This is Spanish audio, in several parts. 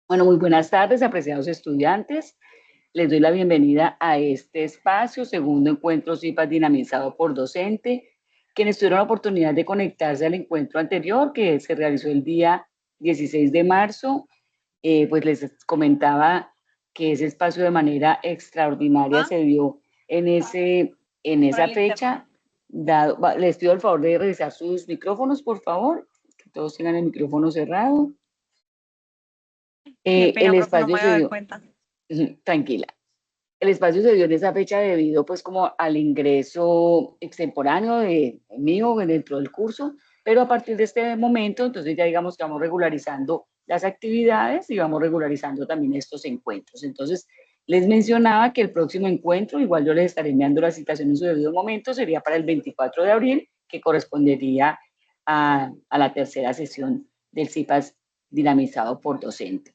Bueno, muy buenas tardes, apreciados estudiantes. Les doy la bienvenida a este espacio, segundo encuentro CIPAS dinamizado por docente. Quienes tuvieron la oportunidad de conectarse al encuentro anterior, que se realizó el día 16 de marzo, pues les comentaba que ese espacio de manera extraordinaria se dio en esa fecha. Les pido el favor de revisar sus micrófonos, por favor, que todos tengan el micrófono cerrado. Qué pena, El profe, no espacio me se había dado dio, cuenta. tranquila. El espacio se dio en esa fecha debido pues como al ingreso extemporáneo mío dentro del curso, pero a partir de este momento, entonces ya digamos que vamos regularizando las actividades y vamos regularizando también estos encuentros. Entonces, les mencionaba que el próximo encuentro, igual yo les estaré enviando la citación en su debido momento, sería para el 24 de abril, que correspondería a la tercera sesión del CIPAS dinamizado por docente.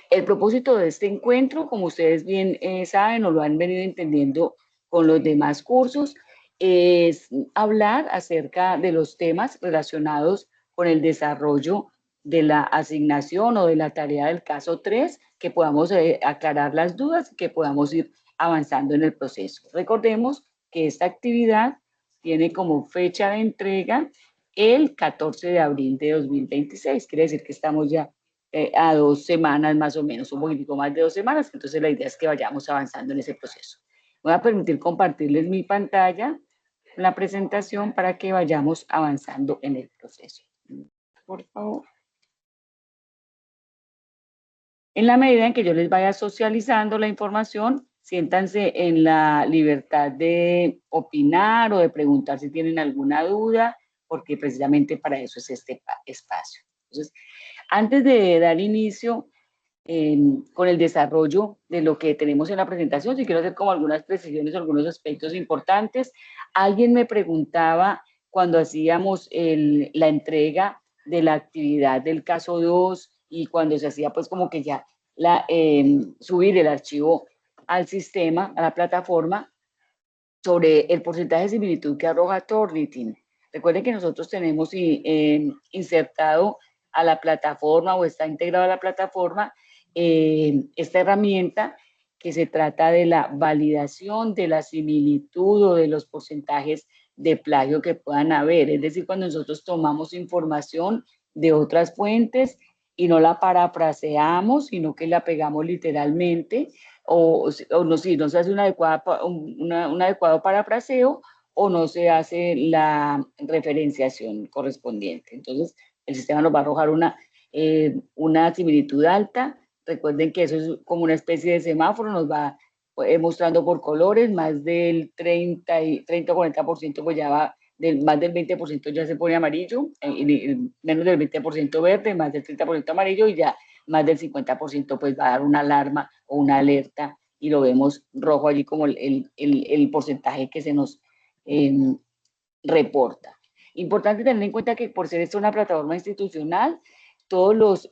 El propósito de este encuentro, como ustedes bien saben o lo han venido entendiendo con los demás cursos, es hablar acerca de los temas relacionados con el desarrollo de la asignación o de la tarea del caso 3, que podamos aclarar las dudas y que podamos ir avanzando en el proceso. Recordemos que esta actividad tiene como fecha de entrega el 14 de abril de 2026, quiere decir que estamos ya a 2 semanas más o menos, un poquitico más de 2 semanas, entonces la idea es que vayamos avanzando en ese proceso. Voy a permitir compartirles mi pantalla, la presentación, para que vayamos avanzando en el proceso. Por favor. En la medida en que yo les vaya socializando la información, siéntanse en la libertad de opinar o de preguntar si tienen alguna duda, porque precisamente para eso es este espacio. Entonces, antes de dar inicio con el desarrollo de lo que tenemos en la presentación, si quiero hacer como algunas precisiones, algunos aspectos importantes. Alguien me preguntaba cuando hacíamos la entrega de la actividad del caso 2 y cuando se hacía pues como que ya subir el archivo al sistema, a la plataforma, sobre el porcentaje de similitud que arroja Turnitin. Recuerden que nosotros tenemos insertado a la plataforma o está integrado a la plataforma esta herramienta que se trata de la validación de la similitud o de los porcentajes de plagio que puedan haber. Es decir, cuando nosotros tomamos información de otras fuentes y no la parafraseamos, sino que la pegamos literalmente, o no, si no se hace un adecuado parafraseo o no se hace la referenciación correspondiente. Entonces, el sistema nos va a arrojar una similitud alta. Recuerden que eso es como una especie de semáforo, nos va mostrando por colores, más del 30 o 40% pues ya va, más del 20% ya se pone amarillo, menos del 20% verde, más del 30% amarillo y ya más del 50% pues va a dar una alarma o una alerta y lo vemos rojo allí como el porcentaje que se nos reporta. Importante tener en cuenta que por ser esto una plataforma institucional, todos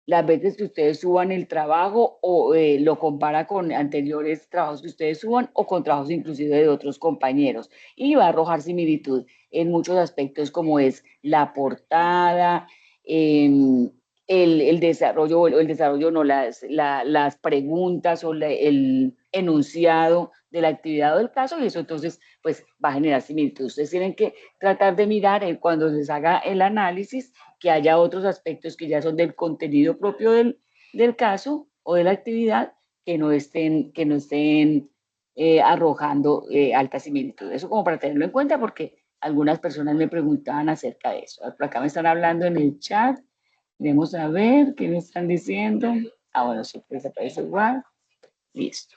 las veces que ustedes suban el trabajo o lo compara con anteriores trabajos que ustedes suban o con trabajos inclusive de otros compañeros y va a arrojar similitud en muchos aspectos como es la portada, el desarrollo no, las preguntas o el enunciado de la actividad o del caso, y eso entonces pues va a generar similitud. Ustedes tienen que tratar de mirar cuando les haga el análisis que haya otros aspectos que ya son del contenido propio del caso o de la actividad que no estén arrojando alta similitud. Eso como para tenerlo en cuenta porque algunas personas me preguntaban acerca de eso. Por acá me están hablando en el chat. Vamos a ver qué me están diciendo. Bueno, sí, pues aparece igual. Listo.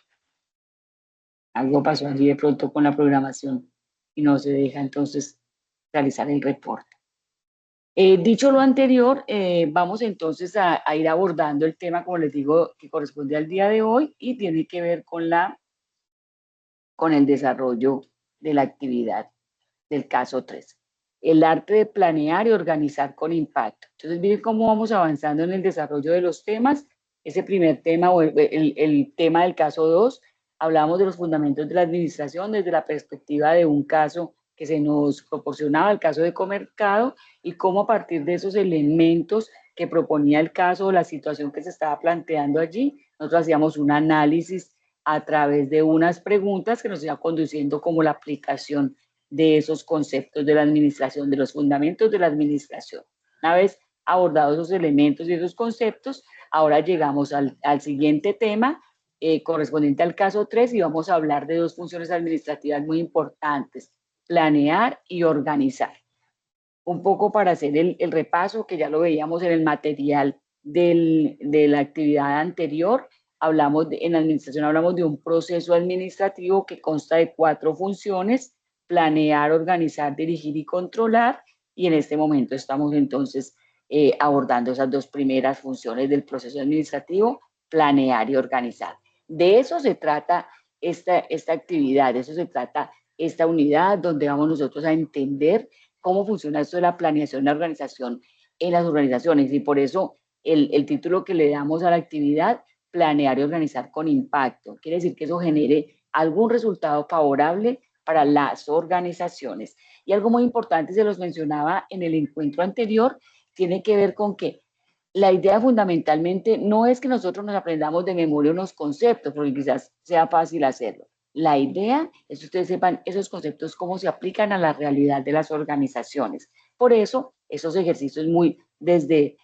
Algo pasó allí de pronto con la programación y no se deja entonces realizar el reporte. Dicho lo anterior, vamos entonces a ir abordando el tema, como les digo, que corresponde al día de hoy y tiene que ver con el desarrollo de la actividad del caso 3. El arte de planear y organizar con impacto. Entonces, miren cómo vamos avanzando en el desarrollo de los temas. Ese primer tema o el tema del caso 2, hablamos de los fundamentos de la administración desde la perspectiva de un caso que se nos proporcionaba, el caso de Comercado, y cómo a partir de esos elementos que proponía el caso o la situación que se estaba planteando allí, nosotros hacíamos un análisis a través de unas preguntas que nos iba conduciendo como la aplicación de esos conceptos de la administración, de los fundamentos de la administración. Una vez abordados esos elementos y esos conceptos, ahora llegamos al siguiente tema correspondiente al caso 3 y vamos a hablar de dos funciones administrativas muy importantes, planear y organizar. Un poco para hacer el repaso, que ya lo veíamos en el material de la actividad anterior, en la administración hablamos de un proceso administrativo que consta de 4 funciones: planear, organizar, dirigir y controlar, y en este momento estamos entonces abordando esas dos primeras funciones del proceso administrativo, planear y organizar. De eso se trata esta actividad, de eso se trata esta unidad, donde vamos nosotros a entender cómo funciona esto de la planeación y la organización en las organizaciones. Y por eso el título que le damos a la actividad, planear y organizar con impacto. Quiere decir que eso genere algún resultado favorable para las organizaciones. Y algo muy importante, se los mencionaba en el encuentro anterior, tiene que ver con que la idea fundamentalmente no es que nosotros nos aprendamos de memoria unos conceptos, porque quizás sea fácil hacerlo. La idea es que ustedes sepan esos conceptos cómo se aplican a la realidad de las organizaciones. Por eso, esos ejercicios muy desde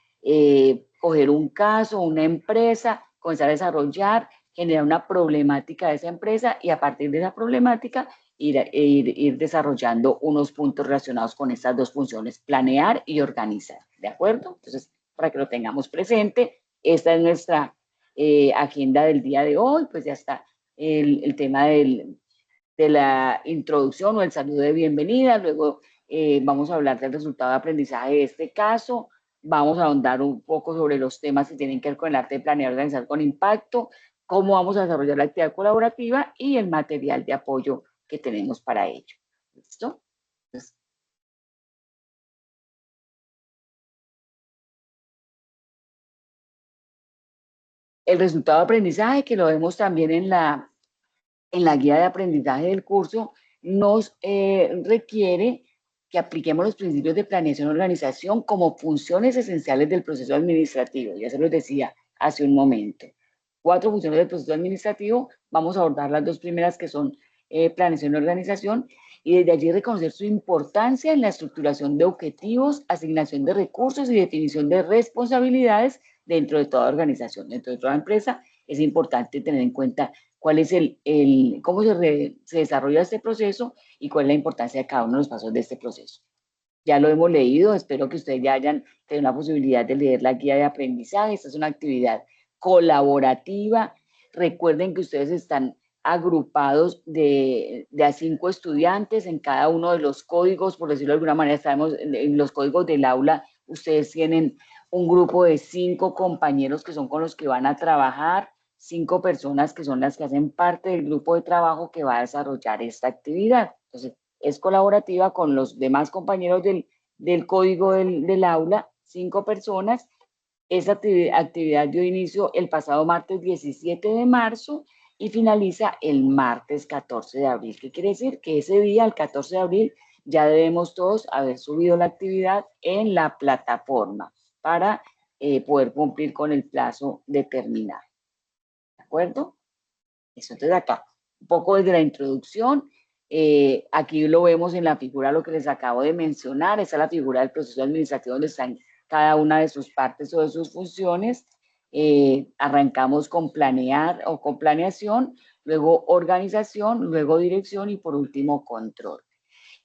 coger un caso, una empresa, comenzar a desarrollar, generar una problemática de esa empresa y a partir de esa problemática ir desarrollando unos puntos relacionados con estas dos funciones, planear y organizar. ¿De acuerdo? Entonces, para que lo tengamos presente, esta es nuestra agenda del día de hoy, pues ya está el tema de la introducción o el saludo de bienvenida, luego vamos a hablar del resultado de aprendizaje de este caso, vamos a ahondar un poco sobre los temas que tienen que ver con el arte de planear y organizar con impacto, cómo vamos a desarrollar la actividad colaborativa y el material de apoyo que tenemos para ello. ¿Listo? Entonces, el resultado de aprendizaje, que lo vemos también en la guía de aprendizaje del curso, nos requiere que apliquemos los principios de planeación y organización como funciones esenciales del proceso administrativo. Ya se los decía hace un momento. 4 funciones del proceso administrativo. Vamos a abordar las 2 primeras, que son planeación y organización, y desde allí reconocer su importancia en la estructuración de objetivos, asignación de recursos y definición de responsabilidades dentro de toda organización, dentro de toda empresa. Es importante tener en cuenta cuál es cómo se desarrolla este proceso y cuál es la importancia de cada uno de los pasos de este proceso. Ya lo hemos leído, espero que ustedes ya hayan tenido la posibilidad de leer la guía de aprendizaje. Esta es una actividad colaborativa. Recuerden que ustedes están agrupados de a 5 estudiantes en cada uno de los códigos, por decirlo de alguna manera, estamos en los códigos del aula. Ustedes tienen un grupo de 5 compañeros que son con los que van a trabajar, 5 personas que son las que hacen parte del grupo de trabajo que va a desarrollar esta actividad. Entonces, es colaborativa con los demás compañeros del código del aula, 5 personas. Esa actividad dio inicio el pasado martes 17 de marzo y finaliza el martes 14 de abril. ¿Qué quiere decir? Que ese día, el 14 de abril, ya debemos todos haber subido la actividad en la plataforma para poder cumplir con el plazo determinado. ¿De acuerdo? Eso, entonces acá, un poco desde la introducción, aquí lo vemos en la figura, lo que les acabo de mencionar. Esa es la figura del proceso administrativo donde están cada una de sus partes o de sus funciones. Arrancamos con planear o con planeación, luego organización, luego dirección y por último control.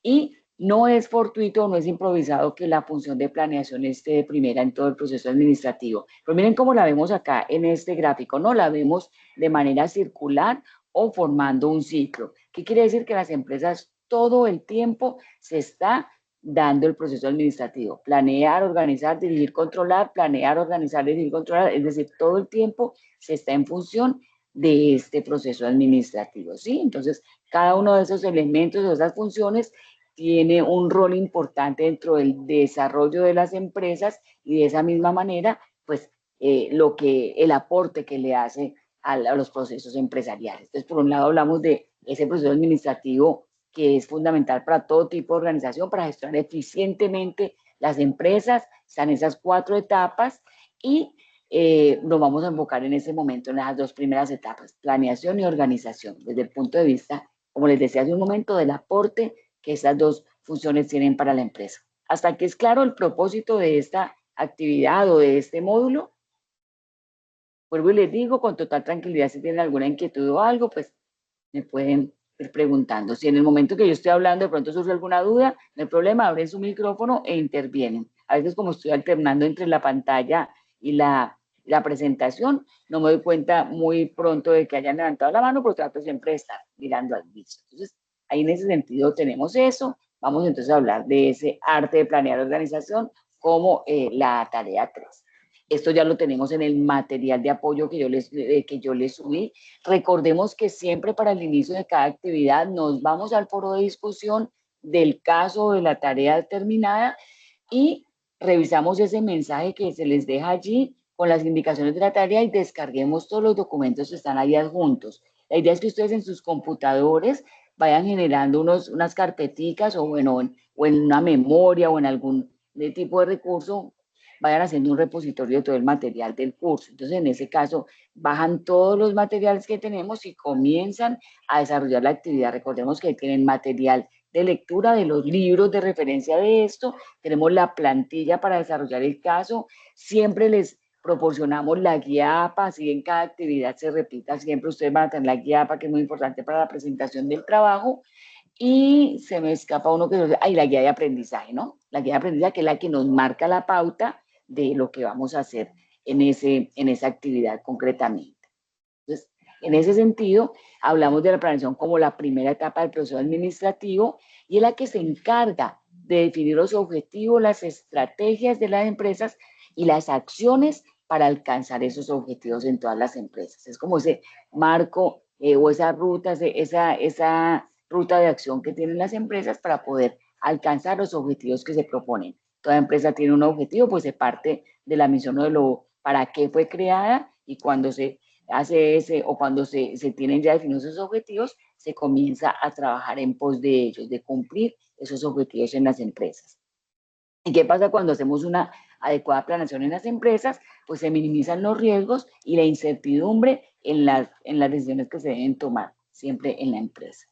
Y no es fortuito, no es improvisado que la función de planeación esté de primera en todo el proceso administrativo. Pero miren cómo la vemos acá en este gráfico, no la vemos de manera circular o formando un ciclo. ¿Qué quiere decir? Que las empresas todo el tiempo se está dando el proceso administrativo. Planear, organizar, dirigir, controlar, planear, organizar, dirigir, controlar. Es decir, todo el tiempo se está en función de este proceso administrativo, ¿sí? Entonces, cada uno de esos elementos, de esas funciones, tiene un rol importante dentro del desarrollo de las empresas y de esa misma manera, pues, el aporte que le hace a los procesos empresariales. Entonces, por un lado hablamos de ese proceso administrativo que es fundamental para todo tipo de organización, para gestionar eficientemente las empresas, están esas 4 etapas y nos vamos a enfocar en ese momento en las 2 primeras etapas, planeación y organización, desde el punto de vista, como les decía hace un momento, del aporte que esas 2 funciones tienen para la empresa. Hasta que es claro el propósito de esta actividad o de este módulo, vuelvo y les digo con total tranquilidad, si tienen alguna inquietud o algo, pues me pueden ir preguntando. Si en el momento que yo estoy hablando de pronto surge alguna duda, no hay problema, abren su micrófono e intervienen. A veces como estoy alternando entre la pantalla y la presentación, no me doy cuenta muy pronto de que hayan levantado la mano, pero trato siempre de estar mirando al visto. Entonces, ahí en ese sentido tenemos eso. Vamos entonces a hablar de ese arte de planear organización como la tarea 3. Esto ya lo tenemos en el material de apoyo que yo les subí. Recordemos que siempre para el inicio de cada actividad nos vamos al foro de discusión del caso o de la tarea determinada y revisamos ese mensaje que se les deja allí con las indicaciones de la tarea y descarguemos todos los documentos que están ahí adjuntos. La idea es que ustedes en sus computadores vayan generando unas carpeticas o, bueno, o en una memoria o en algún tipo de recurso, vayan haciendo un repositorio de todo el material del curso. Entonces, en ese caso, bajan todos los materiales que tenemos y comienzan a desarrollar la actividad. Recordemos que tienen material de lectura de los libros de referencia de esto, tenemos la plantilla para desarrollar el caso, siempre les proporcionamos la guía APA, así en cada actividad se repita, siempre ustedes van a tener la guía APA, que es muy importante para la presentación del trabajo, y se me escapa uno que la guía de aprendizaje, ¿no? La guía de aprendizaje, que es la que nos marca la pauta de lo que vamos a hacer en esa actividad concretamente. Entonces, en ese sentido, hablamos de la planeación como la primera etapa del proceso administrativo y es la que se encarga de definir los objetivos, las estrategias de las empresas y las acciones para alcanzar esos objetivos en todas las empresas. Es como ese marco o esa ruta, esa ruta de acción que tienen las empresas para poder alcanzar los objetivos que se proponen. Toda empresa tiene un objetivo, pues se parte de la misión o de lo para qué fue creada y cuando se hace ese o cuando se tienen ya definidos esos objetivos, se comienza a trabajar en pos de ellos, de cumplir esos objetivos en las empresas. ¿Y qué pasa cuando hacemos una adecuada planeación en las empresas? Pues se minimizan los riesgos y la incertidumbre en las decisiones que se deben tomar siempre en la empresa.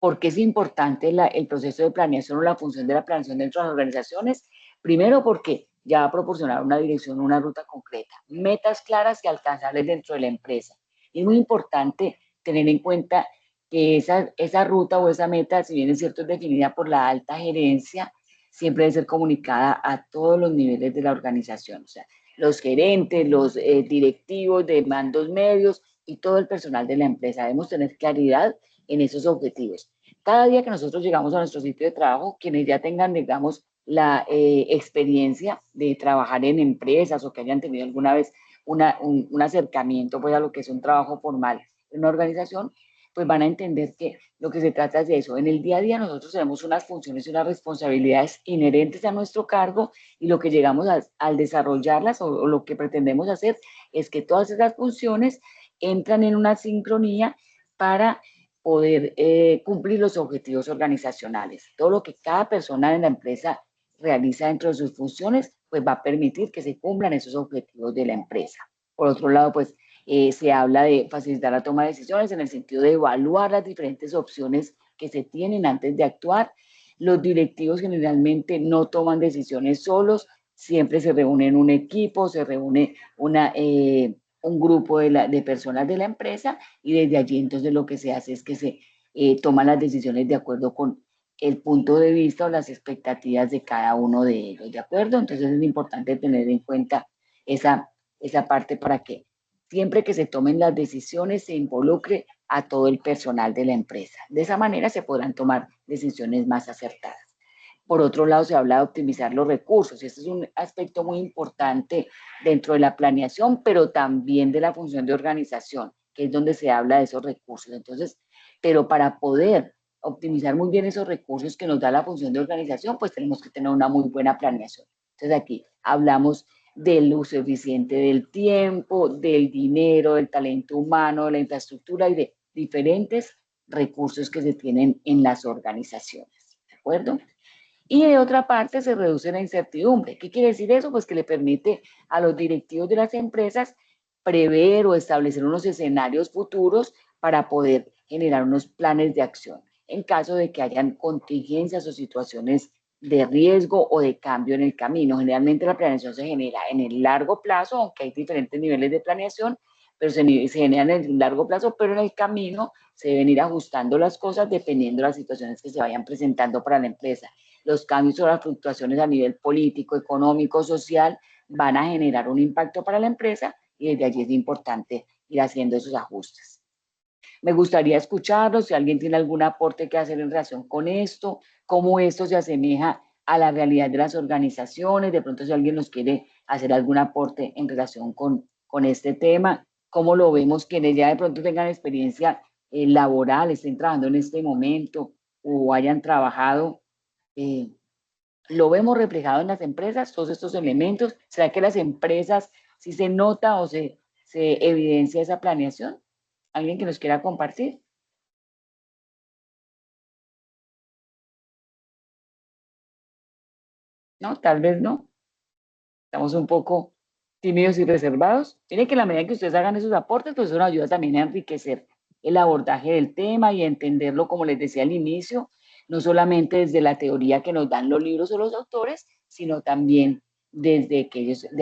¿Por qué es importante el proceso de planeación o la función de la planeación dentro de las organizaciones? Primero, porque ya va a proporcionar una dirección, una ruta concreta, metas claras y alcanzables dentro de la empresa. Y es muy importante tener en cuenta que esa ruta o esa meta, si bien es cierto, es definida por la alta gerencia, siempre debe ser comunicada a todos los niveles de la organización, o sea, los gerentes, los directivos de mandos medios y todo el personal de la empresa. Debemos tener claridad en esos objetivos. Cada día que nosotros llegamos a nuestro sitio de trabajo, quienes ya tengan, digamos, la experiencia de trabajar en empresas o que hayan tenido alguna vez un acercamiento pues, a lo que es un trabajo formal en una organización, pues van a entender que lo que se trata es de eso. En el día a día nosotros tenemos unas funciones y unas responsabilidades inherentes a nuestro cargo y lo que llegamos al desarrollarlas o lo que pretendemos hacer es que todas esas funciones entran en una sincronía para poder cumplir los objetivos organizacionales. Todo lo que cada persona en la empresa realiza dentro de sus funciones, pues va a permitir que se cumplan esos objetivos de la empresa. Por otro lado, pues se habla de facilitar la toma de decisiones en el sentido de evaluar las diferentes opciones que se tienen antes de actuar. Los directivos generalmente no toman decisiones solos, siempre se reúne un equipo, se reúne un grupo de personas de la empresa y desde allí entonces lo que se hace es que se toman las decisiones de acuerdo con el punto de vista o las expectativas de cada uno de ellos, ¿de acuerdo? Entonces es importante tener en cuenta esa parte para que siempre que se tomen las decisiones se involucre a todo el personal de la empresa. De esa manera se podrán tomar decisiones más acertadas. Por otro lado, se habla de optimizar los recursos. Este es un aspecto muy importante dentro de la planeación, pero también de la función de organización, que es donde se habla de esos recursos. Entonces, pero para poder optimizar muy bien esos recursos que nos da la función de organización, pues tenemos que tener una muy buena planeación. Entonces, aquí hablamos del uso eficiente del tiempo, del dinero, del talento humano, de la infraestructura y de diferentes recursos que se tienen en las organizaciones. ¿De acuerdo? Y de otra parte se reduce la incertidumbre. ¿Qué quiere decir eso? Pues que le permite a los directivos de las empresas prever o establecer unos escenarios futuros para poder generar unos planes de acción en caso de que hayan contingencias o situaciones de riesgo o de cambio en el camino. Generalmente la planeación se genera en el largo plazo, aunque hay diferentes niveles de planeación, pero se genera en el largo plazo, pero en el camino se deben ir ajustando las cosas dependiendo de las situaciones que se vayan presentando para la empresa. Los cambios o las fluctuaciones a nivel político, económico, social, van a generar un impacto para la empresa y desde allí es importante ir haciendo esos ajustes. Me gustaría escucharlos, si alguien tiene algún aporte que hacer en relación con esto, cómo esto se asemeja a la realidad de las organizaciones, de pronto si alguien nos quiere hacer algún aporte en relación con este tema, cómo lo vemos, quienes ya de pronto tengan experiencia laboral, estén trabajando en este momento o hayan trabajado, lo vemos reflejado en las empresas, todos estos elementos. ¿Será que las empresas si se nota o se evidencia esa planeación? ¿Alguien que nos quiera compartir? No, tal vez no. Estamos un poco tímidos y reservados. Tiene que en la medida que ustedes hagan esos aportes, pues eso nos ayuda también a enriquecer el abordaje del tema y a entenderlo, como les decía al inicio, no solamente desde la teoría que nos dan los libros o los autores, sino también desde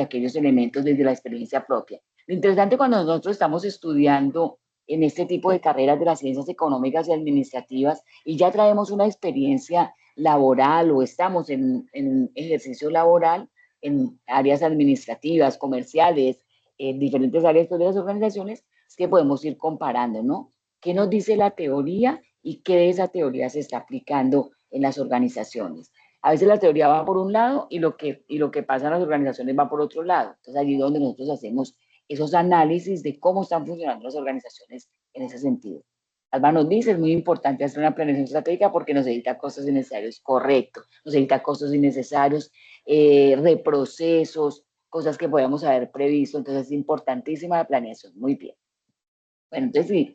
aquellos elementos, desde la experiencia propia. Lo interesante cuando nosotros estamos estudiando en este tipo de carreras de las ciencias económicas y administrativas y ya traemos una experiencia laboral o estamos en un ejercicio laboral, en áreas administrativas, comerciales, en diferentes áreas de las organizaciones, es que podemos ir comparando, ¿no? ¿Qué nos dice la teoría y qué de esa teoría se está aplicando en las organizaciones? A veces la teoría va por un lado y lo que pasa en las organizaciones va por otro lado. Entonces, allí es donde nosotros hacemos esos análisis de cómo están funcionando las organizaciones en ese sentido. Alba nos dice, es muy importante hacer una planeación estratégica porque nos evita costos innecesarios. Correcto, nos evita costos innecesarios, reprocesos, cosas que podemos haber previsto. Entonces es importantísima la planeación. Muy bien. Bueno, entonces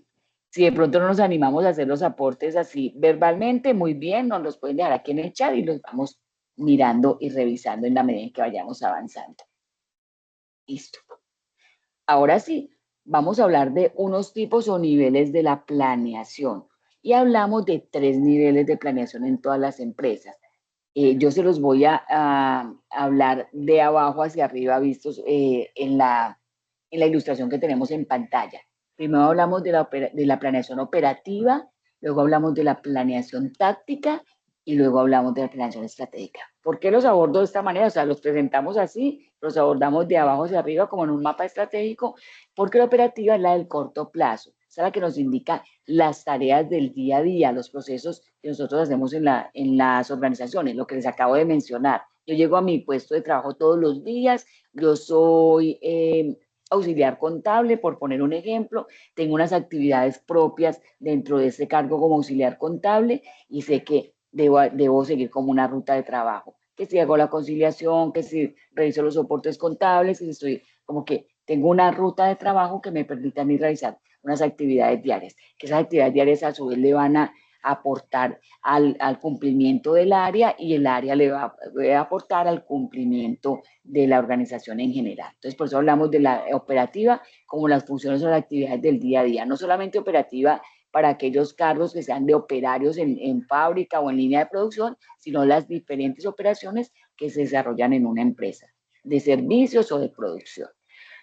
si de pronto no nos animamos a hacer los aportes así verbalmente, muy bien, nos los pueden dejar aquí en el chat y los vamos mirando y revisando en la medida en que vayamos avanzando. Listo. Ahora sí, vamos a hablar de unos tipos o niveles de la planeación. Y hablamos de 3 niveles de planeación en todas las empresas. Yo se los voy a hablar de abajo hacia arriba, vistos en la ilustración que tenemos en pantalla. Primero hablamos de la planeación operativa, luego hablamos de la planeación táctica y luego hablamos de la planeación estratégica. ¿Por qué los abordo de esta manera? O sea, los presentamos así, los abordamos de abajo hacia arriba como en un mapa estratégico, porque la operativa es la del corto plazo, es la que nos indica las tareas del día a día, los procesos que nosotros hacemos en las organizaciones, lo que les acabo de mencionar. Yo llego a mi puesto de trabajo todos los días, yo soy auxiliar contable, por poner un ejemplo, tengo unas actividades propias dentro de ese cargo como auxiliar contable y sé que debo seguir como una ruta de trabajo, que si hago la conciliación, que si reviso los soportes contables, que si estoy como que tengo una ruta de trabajo que me permite a mí realizar unas actividades diarias, que esas actividades diarias a su vez le van a aportar al cumplimiento del área y el área le va a aportar al cumplimiento de la organización en general. Entonces, por eso hablamos de la operativa como las funciones o las actividades del día a día, no solamente operativa para aquellos cargos que sean de operarios en fábrica o en línea de producción, sino las diferentes operaciones que se desarrollan en una empresa, de servicios o de producción.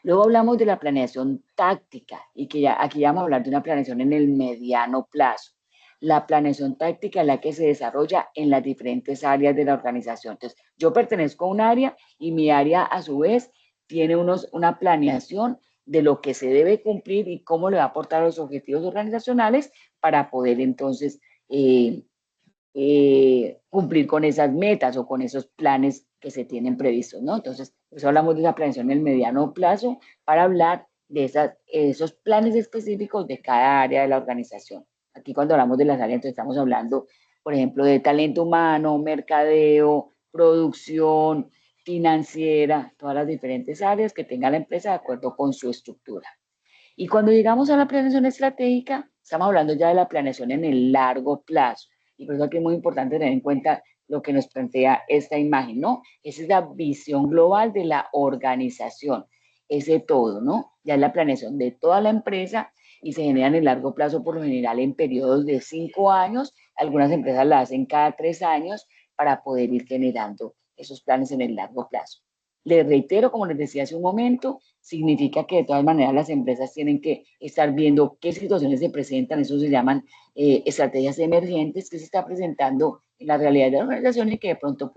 Luego hablamos de la planeación táctica y que ya, aquí vamos a hablar de una planeación en el mediano plazo. La planeación táctica es la que se desarrolla en las diferentes áreas de la organización. Entonces, yo pertenezco a un área y mi área a su vez tiene una planeación de lo que se debe cumplir y cómo le va a aportar a los objetivos organizacionales para poder entonces cumplir con esas metas o con esos planes que se tienen previstos, ¿no? Entonces, por eso hablamos de esa planeación en el mediano plazo para hablar de esos planes específicos de cada área de la organización. Aquí cuando hablamos de las áreas, entonces estamos hablando, por ejemplo, de talento humano, mercadeo, producción, financiera, todas las diferentes áreas que tenga la empresa de acuerdo con su estructura. Y cuando llegamos a la planeación estratégica, estamos hablando ya de la planeación en el largo plazo. Y por eso aquí es muy importante tener en cuenta lo que nos plantea esta imagen, ¿no? Esa es la visión global de la organización, ese todo, ¿no? Ya es la planeación de toda la empresa y se genera en el largo plazo, por lo general en periodos de 5 años. Algunas empresas la hacen cada 3 años para poder ir generando esos planes en el largo plazo. Les reitero, como les decía hace un momento, significa que de todas maneras las empresas tienen que estar viendo qué situaciones se presentan, eso se llaman estrategias emergentes que se está presentando en la realidad de la organización y que de pronto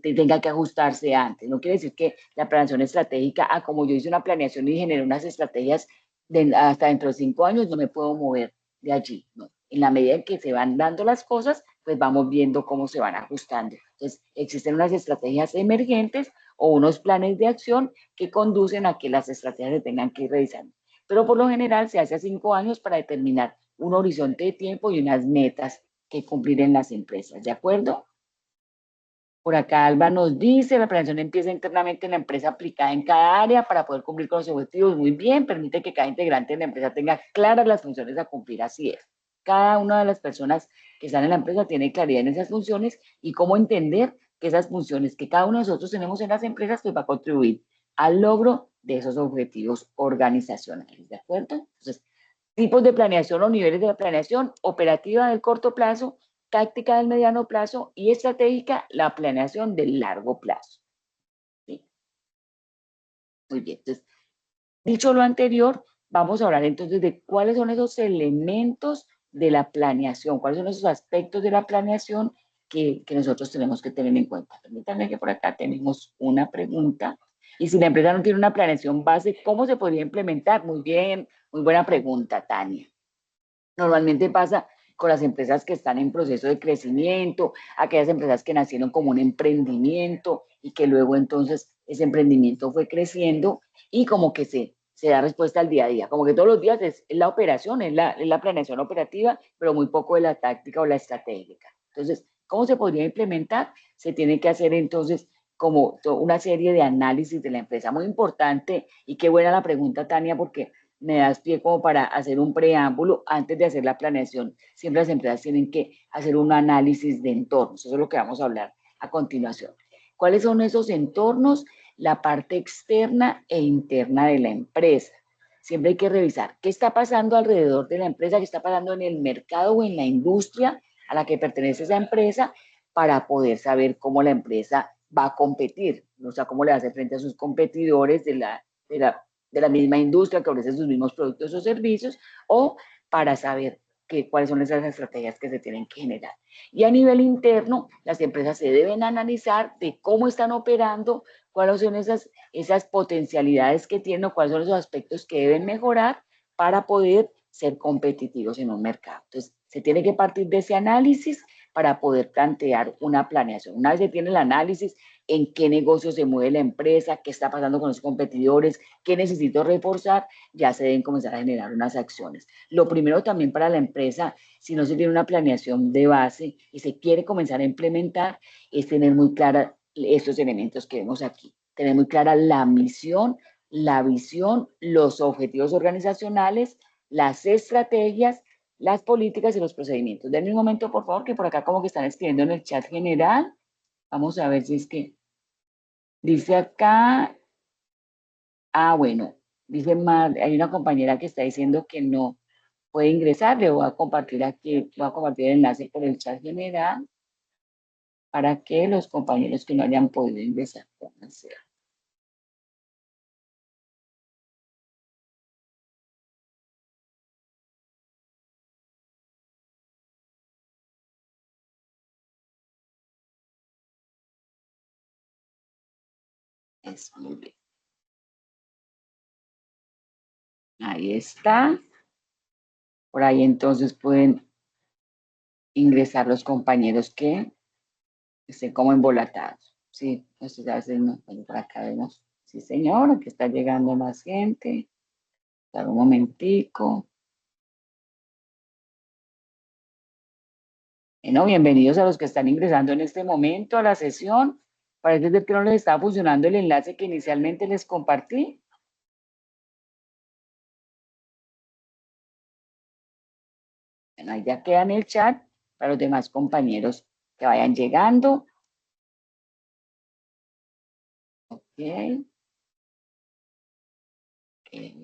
tenga que ajustarse antes. No quiere decir que la planeación estratégica, como yo hice una planeación y generé unas estrategias hasta dentro de 5 años, no me puedo mover de allí. No. En la medida en que se van dando las cosas, pues vamos viendo cómo se van ajustando. Entonces, existen unas estrategias emergentes o unos planes de acción que conducen a que las estrategias se tengan que ir revisando. Pero por lo general se hace a 5 años para determinar un horizonte de tiempo y unas metas que cumplir en las empresas, ¿de acuerdo? Por acá Alba nos dice, la planeación empieza internamente en la empresa aplicada en cada área para poder cumplir con los objetivos. Muy bien, permite que cada integrante de la empresa tenga claras las funciones a cumplir, así es. Cada una de las personas que están en la empresa tiene claridad en esas funciones y cómo entender que esas funciones que cada uno de nosotros tenemos en las empresas pues va a contribuir al logro de esos objetivos organizacionales, ¿de acuerdo? Entonces, tipos de planeación o niveles de la planeación: operativa del corto plazo, táctica del mediano plazo y estratégica, la planeación del largo plazo. ¿Sí? Muy bien, entonces, dicho lo anterior, vamos a hablar entonces de cuáles son esos elementos de la planeación, cuáles son esos aspectos de la planeación que nosotros tenemos que tener en cuenta. Permítanme que por acá tenemos una pregunta. Y si la empresa no tiene una planeación base, ¿cómo se podría implementar? Muy bien, muy buena pregunta, Tania. Normalmente pasa con las empresas que están en proceso de crecimiento, aquellas empresas que nacieron como un emprendimiento y que luego entonces ese emprendimiento fue creciendo y como que se da respuesta al día a día, como que todos los días es la operación, es la planeación operativa, pero muy poco de la táctica o la estratégica. Entonces, ¿cómo se podría implementar? Se tiene que hacer entonces como una serie de análisis de la empresa, muy importante. Y qué buena la pregunta, Tania, porque me das pie como para hacer un preámbulo antes de hacer la planeación. Siempre las empresas tienen que hacer un análisis de entornos. Eso es lo que vamos a hablar a continuación. ¿Cuáles son esos entornos? La parte externa e interna de la empresa. Siempre hay que revisar qué está pasando alrededor de la empresa, qué está pasando en el mercado o en la industria a la que pertenece esa empresa para poder saber cómo la empresa va a competir, o sea, cómo le hace frente a sus competidores de la misma industria que ofrece sus mismos productos o servicios, o para saber cuáles son esas estrategias que se tienen que generar. Y a nivel interno, las empresas se deben analizar de cómo están operando, cuáles son esas potencialidades que tienen o cuáles son esos aspectos que deben mejorar para poder ser competitivos en un mercado. Entonces, se tiene que partir de ese análisis para poder plantear una planeación. Una vez se tiene el análisis, en qué negocio se mueve la empresa, qué está pasando con los competidores, qué necesito reforzar, ya se deben comenzar a generar unas acciones. Lo primero también para la empresa, si no se tiene una planeación de base y se quiere comenzar a implementar, es tener muy clara estos elementos que vemos aquí. Tener muy clara la misión, la visión, los objetivos organizacionales, las estrategias, las políticas y los procedimientos. Denme un momento, por favor, que por acá como que están escribiendo en el chat general. Vamos a ver si es que dice acá, bueno, dice hay una compañera que está diciendo que no puede ingresar. Le voy a compartir aquí, voy a compartir el enlace por el chat general para que los compañeros que no hayan podido ingresar puedan hacer. Es muy bien. Ahí está. Por ahí entonces pueden ingresar los compañeros que estén como embolatados. Sí, entonces a veces no, por acá vemos. Sí, señora, que está llegando más gente. Dar un momentico. Bueno, bienvenidos a los que están ingresando en este momento a la sesión. Parece ser que no les está funcionando el enlace que inicialmente les compartí. Bueno, ahí ya queda en el chat para los demás compañeros que vayan llegando. Ok.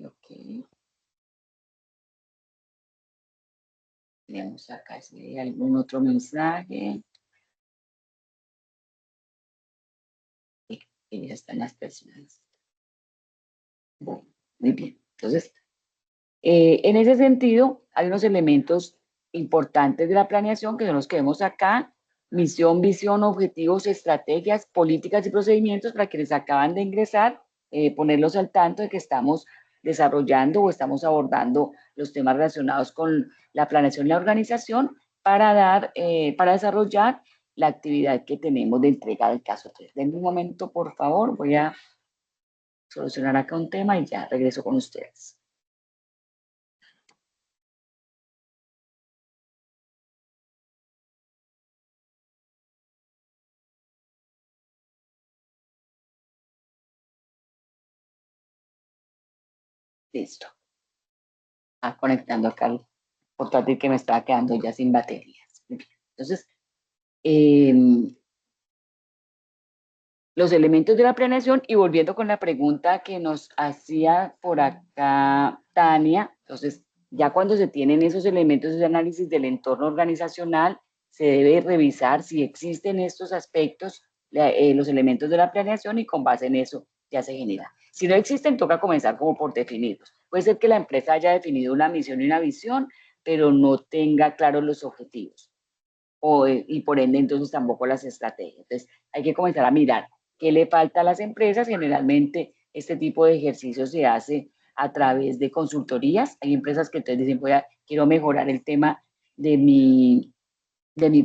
Ok. Tenemos acá si hay algún otro mensaje. Y ya están las personas. Bueno, muy bien. Entonces, en ese sentido, hay unos elementos importantes de la planeación que son los que vemos acá: misión, visión, objetivos, estrategias, políticas y procedimientos. Para quienes acaban de ingresar, ponerlos al tanto de que estamos desarrollando o estamos abordando los temas relacionados con la planeación y la organización para desarrollar la actividad que tenemos de entrega del caso 3. Denme un momento, por favor, voy a solucionar acá un tema y ya regreso con ustedes. Listo. Conectando acá el portátil que me estaba quedando ya sin baterías. Entonces, los elementos de la planeación, y volviendo con la pregunta que nos hacía por acá Tania, entonces, ya cuando se tienen esos elementos de análisis del entorno organizacional, se debe revisar si existen estos aspectos, los elementos de la planeación, y con base en eso ya se genera. Si no existen, toca comenzar como por definirlos. Puede ser que la empresa haya definido una misión y una visión, pero no tenga claros los objetivos, y por ende entonces tampoco las estrategias. Entonces hay que comenzar a mirar qué le falta a las empresas. Generalmente este tipo de ejercicio se hace a través de consultorías. Hay empresas que entonces dicen, quiero mejorar el tema de mi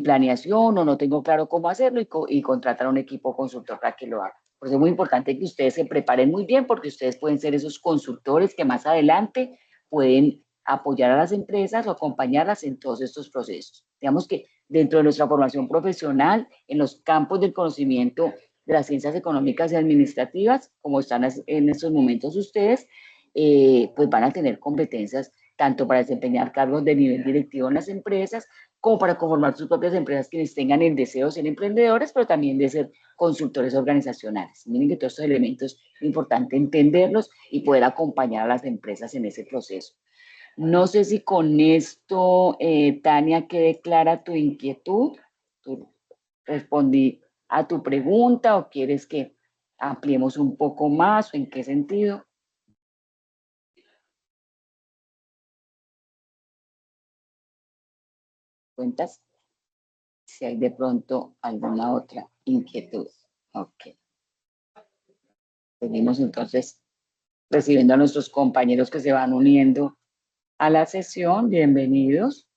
planeación, o no tengo claro cómo hacerlo, y contratar a un equipo consultor para que lo haga. Por eso es muy importante que ustedes se preparen muy bien, porque ustedes pueden ser esos consultores que más adelante pueden apoyar a las empresas o acompañarlas en todos estos procesos. Digamos que dentro de nuestra formación profesional, en los campos del conocimiento de las ciencias económicas y administrativas, como están en estos momentos ustedes, pues van a tener competencias tanto para desempeñar cargos de nivel directivo en las empresas, como para conformar sus propias empresas, quienes tengan el deseo de ser emprendedores, pero también de ser consultores organizacionales. Miren que todos estos elementos es importante entenderlos y poder acompañar a las empresas en ese proceso. No sé si con esto, Tania, quede clara tu inquietud. ¿Tú respondí a tu pregunta o quieres que ampliemos un poco más, o en qué sentido? ¿Cuentas si hay de pronto alguna otra inquietud? Ok. Seguimos entonces recibiendo a nuestros compañeros que se van uniendo a la sesión. Bienvenidos.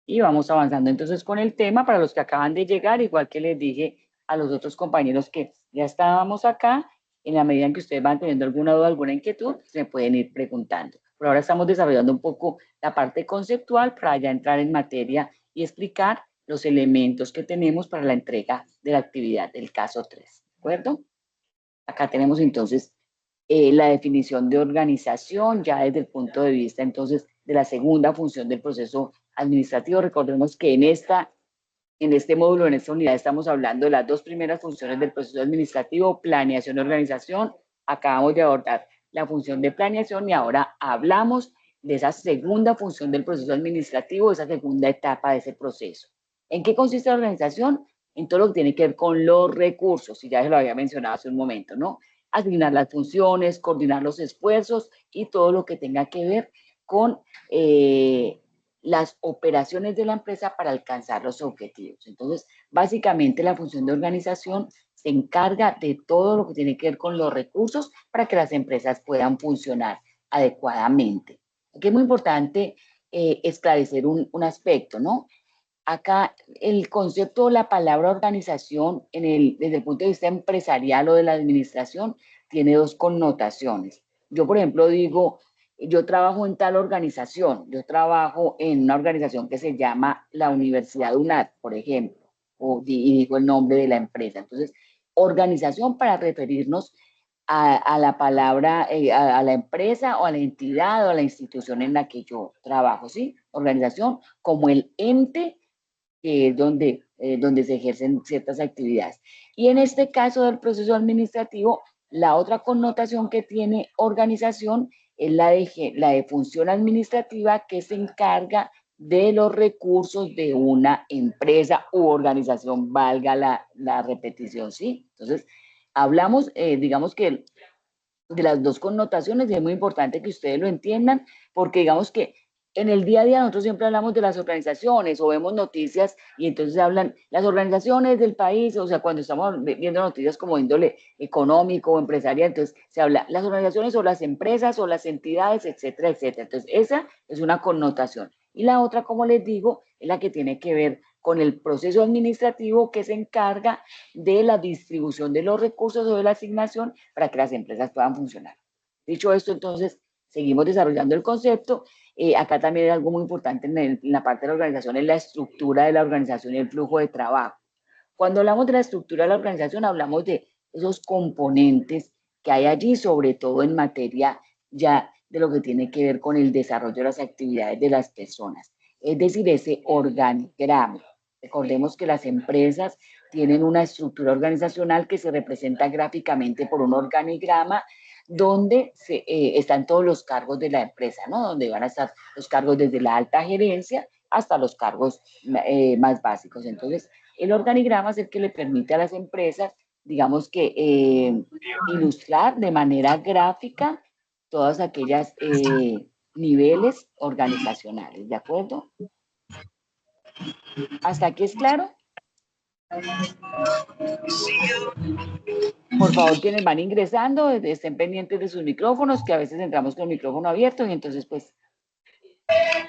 Y vamos avanzando entonces con el tema. Para los que acaban de llegar, igual que les dije a los otros compañeros que ya estábamos acá, en la medida en que ustedes van teniendo alguna duda, alguna inquietud, se pueden ir preguntando. Por ahora estamos desarrollando un poco la parte conceptual para ya entrar en materia y explicar los elementos que tenemos para la entrega de la actividad del caso 3. ¿De acuerdo? Acá tenemos entonces la definición de organización, ya desde el punto de vista entonces de la segunda función del proceso administrativo. Recordemos que en este módulo, en esta unidad, estamos hablando de las dos primeras funciones del proceso administrativo: planeación y organización. Acabamos de abordar la función de planeación y ahora hablamos de esa segunda función del proceso administrativo, esa segunda etapa de ese proceso. ¿En qué consiste la organización? En todo lo que tiene que ver con los recursos, y ya se lo había mencionado hace un momento, ¿no? Asignar las funciones, coordinar los esfuerzos y todo lo que tenga que ver con las operaciones de la empresa para alcanzar los objetivos. Entonces, básicamente la función de organización se encarga de todo lo que tiene que ver con los recursos para que las empresas puedan funcionar adecuadamente. Aquí es muy importante esclarecer un aspecto, ¿no? Acá el concepto, la palabra organización, desde el punto de vista empresarial o de la administración, tiene dos connotaciones. Yo, por ejemplo, digo, yo trabajo en tal organización, yo trabajo en una organización que se llama la Universidad UNAD, por ejemplo, y digo el nombre de la empresa. Entonces, organización para referirnos a la palabra, a la empresa o a la entidad o a la institución en la que yo trabajo, ¿sí? organización como el ente que es donde se ejercen ciertas actividades. Y en este caso del proceso administrativo, la otra connotación que tiene organización es la de función administrativa que se encarga de los recursos de una empresa u organización, valga la repetición, ¿sí? Entonces, hablamos, digamos que de las dos connotaciones y es muy importante que ustedes lo entiendan porque digamos que en el día a día nosotros siempre hablamos de las organizaciones o vemos noticias y entonces hablan las organizaciones del país, o sea, cuando estamos viendo noticias como índole económico o empresarial, entonces se habla las organizaciones o las empresas o las entidades, etcétera, etcétera. Entonces esa es una connotación. Y la otra, como les digo, es la que tiene que ver con el proceso administrativo que se encarga de la distribución de los recursos o de la asignación para que las empresas puedan funcionar. Dicho esto, entonces, seguimos desarrollando el concepto. Acá también hay algo muy importante en la parte de la organización, es la estructura de la organización y el flujo de trabajo. Cuando hablamos de la estructura de la organización, hablamos de esos componentes que hay allí, sobre todo en materia ya de lo que tiene que ver con el desarrollo de las actividades de las personas. Es decir, ese organigrama. Recordemos que las empresas tienen una estructura organizacional que se representa gráficamente por un organigrama donde están todos los cargos de la empresa, ¿no? Donde van a estar los cargos desde la alta gerencia hasta los cargos más básicos. Entonces, el organigrama es el que le permite a las empresas, digamos que, ilustrar de manera gráfica todas aquellas niveles organizacionales, ¿de acuerdo? ¿Hasta aquí es claro? Por favor, quienes van ingresando, estén pendientes de sus micrófonos, que a veces entramos con el micrófono abierto y entonces, pues,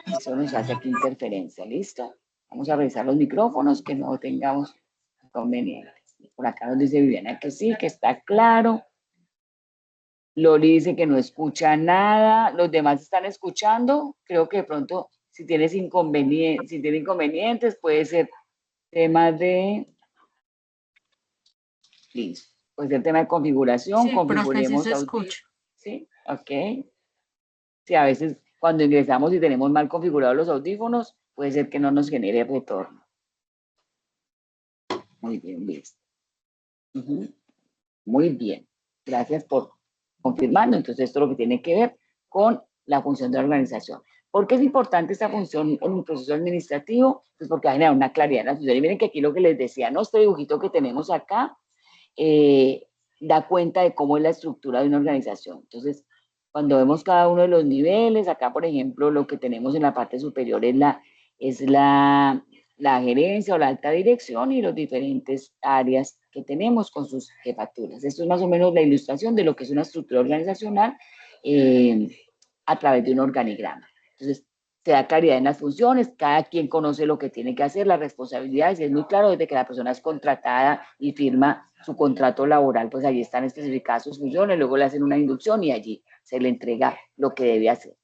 eso nos hace aquí interferencia, ¿listo? Vamos a revisar los micrófonos, que no tengamos inconvenientes. Por acá nos dice Viviana que sí, que está claro. Loli dice que no escucha nada. Los demás están escuchando. Creo que de pronto, si tiene inconvenientes, puede ser tema de... Listo. Puede ser tema de configuración. Sí, profe, sí Configuremos se audio. escucha. ¿Sí? Ok. Sí, a veces cuando ingresamos y tenemos mal configurados los audífonos, puede ser que no nos genere retorno. Muy bien, listo. Muy bien. Gracias por confirmarlo. Entonces, esto es lo que tiene que ver con la función de la organización. ¿Por qué es importante esta función en un proceso administrativo? Pues porque va a generar una claridad en la función. Y miren que aquí lo que les decía, ¿no? Este dibujito que tenemos acá da cuenta de cómo es la estructura de una organización. Entonces, cuando vemos cada uno de los niveles, acá, por ejemplo, lo que tenemos en la parte superior es la gerencia o la alta dirección y las diferentes áreas que tenemos con sus jefaturas. Esto es más o menos la ilustración de lo que es una estructura organizacional a través de un organigrama. Entonces, se da claridad en las funciones, cada quien conoce lo que tiene que hacer, las responsabilidades, y es muy claro desde que la persona es contratada y firma su contrato laboral, pues allí están especificadas sus funciones, luego le hacen una inducción y allí se le entrega lo que debe hacer.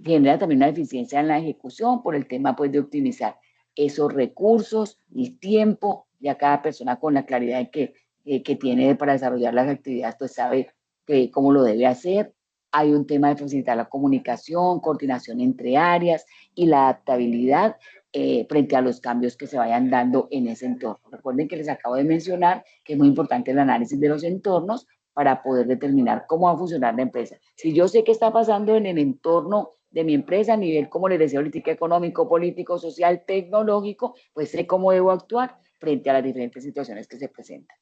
Genera también una eficiencia en la ejecución por el tema pues de optimizar esos recursos, el tiempo, ya cada persona con la claridad que tiene para desarrollar las actividades pues sabe cómo lo debe hacer. Hay un tema de facilitar la comunicación, coordinación entre áreas y la adaptabilidad frente a los cambios que se vayan dando en ese entorno. Recuerden que les acabo de mencionar que es muy importante el análisis de los entornos para poder determinar cómo va a funcionar la empresa. Si yo sé qué está pasando en el entorno de mi empresa a nivel, como les decía ahorita, económico, político, social, tecnológico, pues sé cómo debo actuar frente a las diferentes situaciones que se presentan.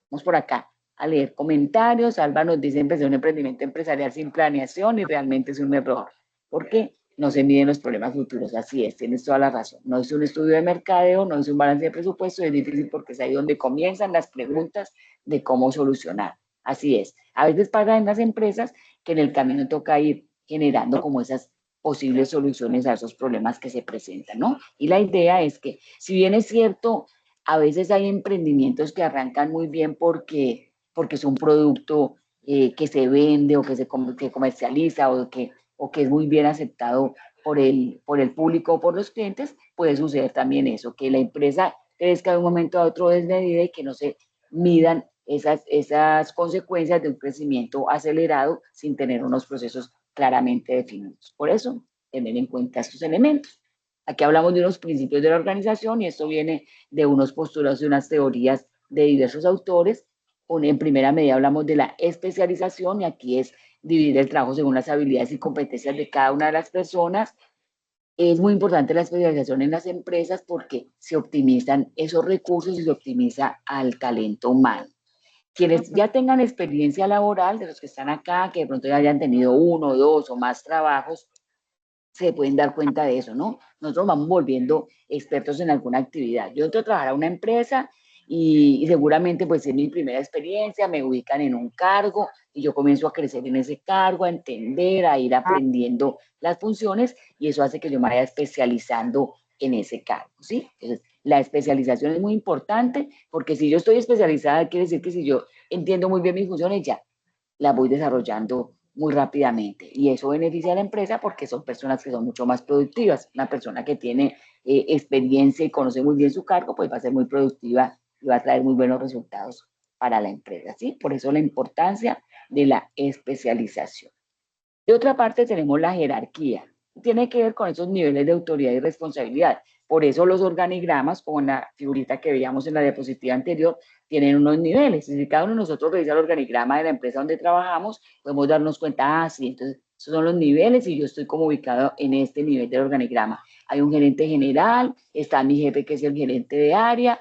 Vamos por acá a leer comentarios. Alba nos dice, empecé un emprendimiento empresarial sin planeación y realmente es un error, porque no se miden los problemas futuros. Así es, tienes toda la razón. No es un estudio de mercadeo, no es un balance de presupuesto, es difícil porque es ahí donde comienzan las preguntas de cómo solucionar. Así es. A veces pasa en las empresas que en el camino toca ir generando como esas posibles soluciones a esos problemas que se presentan, ¿no? Y la idea es que, si bien es cierto, a veces hay emprendimientos que arrancan muy bien porque es un producto que se vende o que comercializa o que es muy bien aceptado por el público o por los clientes, puede suceder también eso, que la empresa crezca de un momento a otro desmedida y que no se midan esas consecuencias de un crecimiento acelerado sin tener unos procesos claramente definidos. Por eso, tener en cuenta estos elementos. Aquí hablamos de unos principios de la organización y esto viene de unos postulados y unas teorías de diversos autores. En primera medida hablamos de la especialización y aquí es dividir el trabajo según las habilidades y competencias de cada una de las personas. Es muy importante la especialización en las empresas porque se optimizan esos recursos y se optimiza al talento humano. Quienes ya tengan experiencia laboral, de los que están acá, que de pronto ya hayan tenido uno, dos o más trabajos, se pueden dar cuenta de eso, ¿no? Nosotros vamos volviendo expertos en alguna actividad. Yo entro a trabajar a una empresa y seguramente pues es mi primera experiencia, me ubican en un cargo y yo comienzo a crecer en ese cargo, a entender, a ir aprendiendo las funciones y eso hace que yo me vaya especializando en ese cargo, ¿sí? Entonces, la especialización es muy importante porque si yo estoy especializada, quiere decir que si yo entiendo muy bien mis funciones, ya las voy desarrollando muy rápidamente y eso beneficia a la empresa porque son personas que son mucho más productivas. Una persona que tiene experiencia y conoce muy bien su cargo, pues va a ser muy productiva y va a traer muy buenos resultados para la empresa, ¿sí? Por eso la importancia de la especialización. De otra parte tenemos la jerarquía. Tiene que ver con esos niveles de autoridad y responsabilidad. Por eso los organigramas, como en la figurita que veíamos en la diapositiva anterior, tienen unos niveles. Si cada uno de nosotros revisa el organigrama de la empresa donde trabajamos, podemos darnos cuenta, ah, sí, entonces esos son los niveles y yo estoy como ubicado en este nivel del organigrama. Hay un gerente general, está mi jefe que es el gerente de área,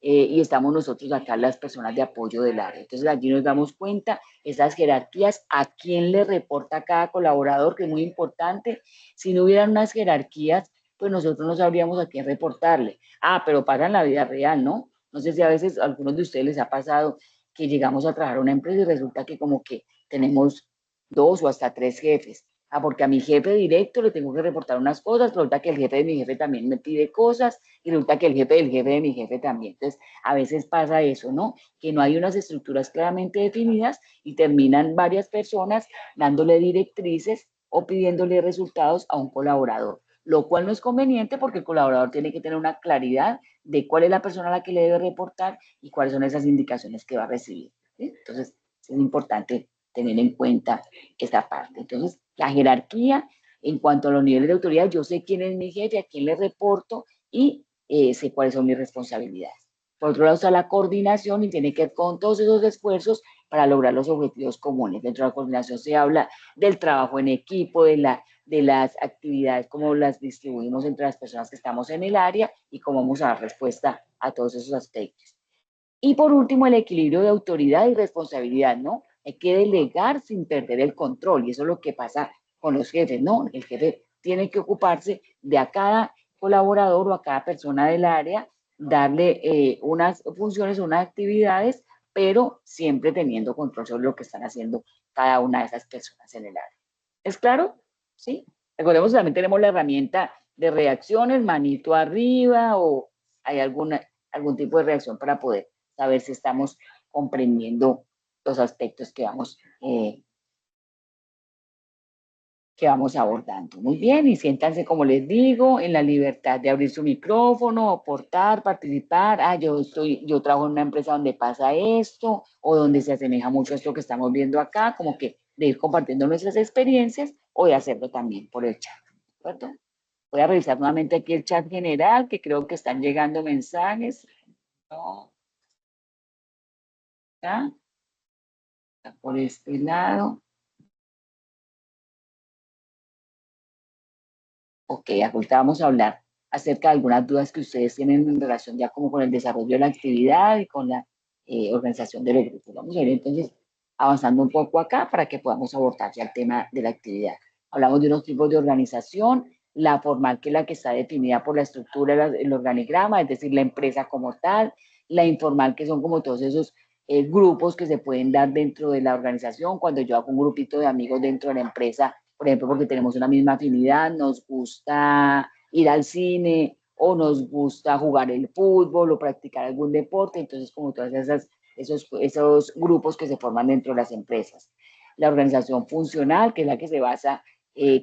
y estamos nosotros acá las personas de apoyo del área. Entonces allí nos damos cuenta esas jerarquías, a quién le reporta cada colaborador, que es muy importante. Si no hubieran unas jerarquías, pues nosotros no sabríamos a quién reportarle. Ah, pero pasa en la vida real, ¿no? No sé si a veces a algunos de ustedes les ha pasado que llegamos a trabajar en una empresa y resulta que como que tenemos dos o hasta tres jefes. Ah, porque a mi jefe directo le tengo que reportar unas cosas, resulta que el jefe de mi jefe también me pide cosas y resulta que el jefe del jefe de mi jefe también. Entonces, a veces pasa eso, ¿no? Que no hay unas estructuras claramente definidas y terminan varias personas dándole directrices o pidiéndole resultados a un colaborador, lo cual no es conveniente porque el colaborador tiene que tener una claridad de cuál es la persona a la que le debe reportar y cuáles son esas indicaciones que va a recibir, ¿sí? Entonces, es importante tener en cuenta esta parte. Entonces, la jerarquía en cuanto a los niveles de autoridad, yo sé quién es mi jefe, a quién le reporto y sé cuáles son mis responsabilidades. Por otro lado está la coordinación y tiene que ver con todos esos esfuerzos para lograr los objetivos comunes. Dentro de la coordinación se habla del trabajo en equipo, de las actividades, cómo las distribuimos entre las personas que estamos en el área y cómo vamos a dar respuesta a todos esos aspectos. Y por último, el equilibrio de autoridad y responsabilidad, ¿no? Hay que delegar sin perder el control y eso es lo que pasa con los jefes, ¿no? El jefe tiene que ocuparse de a cada colaborador o a cada persona del área, darle unas funciones, unas actividades, pero siempre teniendo control sobre lo que están haciendo cada una de esas personas en el área. ¿Es claro? ¿Sí? Recordemos que también tenemos la herramienta de reacciones, manito arriba o hay algún tipo de reacción para poder saber si estamos comprendiendo los aspectos que vamos abordando. Muy bien, y siéntanse, como les digo, en la libertad de abrir su micrófono, aportar, participar. Ah, yo trabajo en una empresa donde pasa esto, o donde se asemeja mucho a esto que estamos viendo acá, como que de ir compartiendo nuestras experiencias, o de hacerlo también por el chat, ¿de acuerdo? Voy a revisar nuevamente aquí el chat general, que creo que están llegando mensajes. No, está por este lado. Ok, ahorita vamos a hablar acerca de algunas dudas que ustedes tienen en relación ya como con el desarrollo de la actividad y con la organización de los grupos. Vamos a ir entonces avanzando un poco acá para que podamos abordar ya el tema de la actividad. Hablamos de unos tipos de organización, la formal que es la que está definida por la estructura del organigrama, es decir, la empresa como tal, la informal que son como todos esos grupos que se pueden dar dentro de la organización. Cuando yo hago un grupito de amigos dentro de la empresa, por ejemplo, porque tenemos una misma afinidad, nos gusta ir al cine o nos gusta jugar el fútbol o practicar algún deporte, entonces como todas esos grupos que se forman dentro de las empresas. La organización funcional, que es la que se basa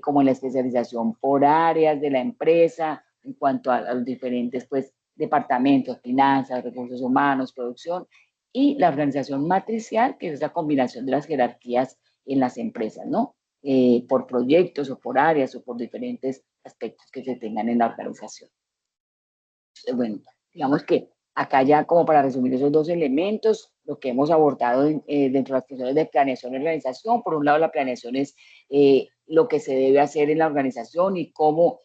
como en la especialización por áreas de la empresa, en cuanto a los diferentes pues, departamentos, finanzas, recursos humanos, producción, y la organización matricial, que es la combinación de las jerarquías en las empresas, ¿no? Por proyectos o por áreas o por diferentes aspectos que se tengan en la organización. Bueno, digamos que acá ya como para resumir esos dos elementos, lo que hemos abordado dentro de las funciones de planeación y organización, por un lado la planeación es lo que se debe hacer en la organización y cómo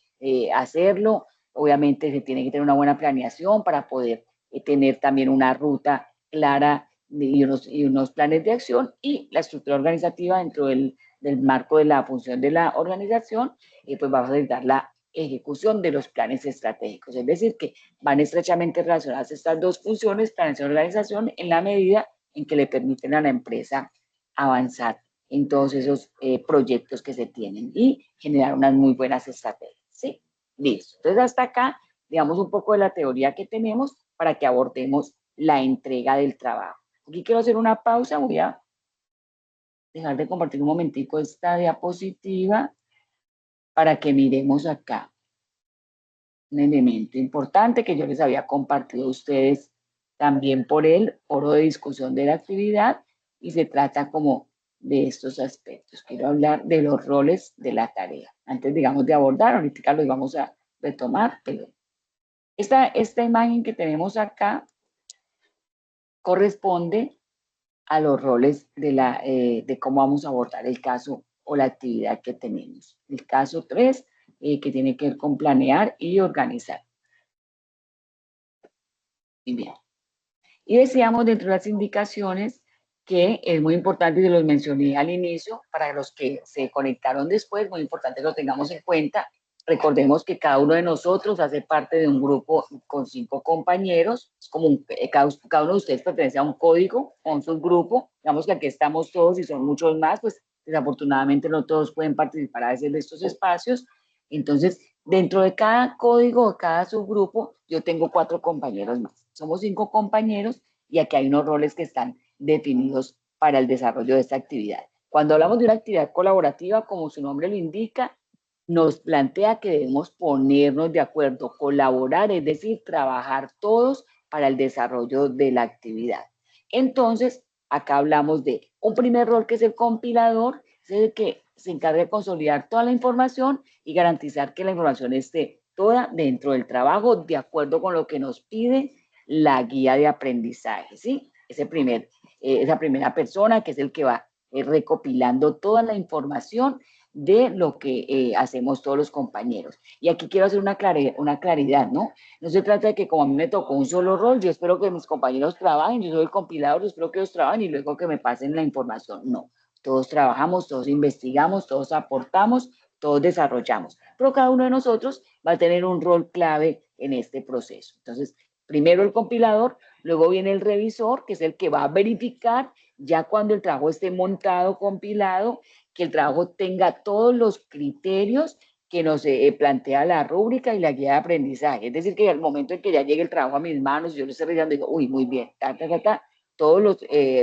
hacerlo. Obviamente se tiene que tener una buena planeación para poder tener también una ruta clara y unos planes de acción, y la estructura organizativa dentro del marco de la función de la organización, pues va a facilitar la ejecución de los planes estratégicos. Es decir, que van estrechamente relacionadas estas dos funciones, planeación y organización, en la medida en que le permiten a la empresa avanzar en todos esos proyectos que se tienen y generar unas muy buenas estrategias. ¿Sí? Listo. Entonces, hasta acá, digamos, un poco de la teoría que tenemos para que abordemos la entrega del trabajo. Aquí quiero hacer una pausa, voy a dejar de compartir un momentico esta diapositiva para que miremos acá un elemento importante que yo les había compartido a ustedes también por el foro de discusión de la actividad, y se trata como de estos aspectos. Quiero hablar de los roles de la tarea. Antes, digamos, de abordar, ahorita los vamos a retomar, pero esta imagen que tenemos acá corresponde a los roles de cómo vamos a abordar el caso o la actividad que tenemos. El caso 3, que tiene que ver con planear y organizar. Muy bien. Y decíamos dentro de las indicaciones que es muy importante, y los mencioné al inicio, para los que se conectaron después, muy importante que lo tengamos en cuenta. Recordemos que cada uno de nosotros hace parte de un grupo con 5 compañeros, es como cada uno de ustedes pertenece a un código, a un subgrupo, digamos que aquí estamos todos y son muchos más, pues desafortunadamente no todos pueden participar a veces de estos espacios. Entonces, dentro de cada código, de cada subgrupo, yo tengo 4 compañeros más. Somos 5 compañeros y aquí hay unos roles que están definidos para el desarrollo de esta actividad. Cuando hablamos de una actividad colaborativa, como su nombre lo indica, nos plantea que debemos ponernos de acuerdo, colaborar, es decir, trabajar todos para el desarrollo de la actividad. Entonces, acá hablamos de un primer rol que es el compilador, es el que se encarga de consolidar toda la información y garantizar que la información esté toda dentro del trabajo, de acuerdo con lo que nos pide la guía de aprendizaje, ¿sí? Esa primera persona que es el que va recopilando toda la información de lo que hacemos todos los compañeros. Y aquí quiero hacer una claridad, ¿no? No se trata de que como a mí me tocó un solo rol, yo espero que mis compañeros trabajen, yo soy el compilador, yo espero que ellos trabajen y luego que me pasen la información. No, todos trabajamos, todos investigamos, todos aportamos, todos desarrollamos, pero cada uno de nosotros va a tener un rol clave en este proceso. Entonces, primero el compilador, luego viene el revisor, que es el que va a verificar ya cuando el trabajo esté montado, compilado, que el trabajo tenga todos los criterios que nos plantea la rúbrica y la guía de aprendizaje. Es decir, que al momento en que ya llegue el trabajo a mis manos, yo lo estoy revisando y digo, uy, muy bien, todos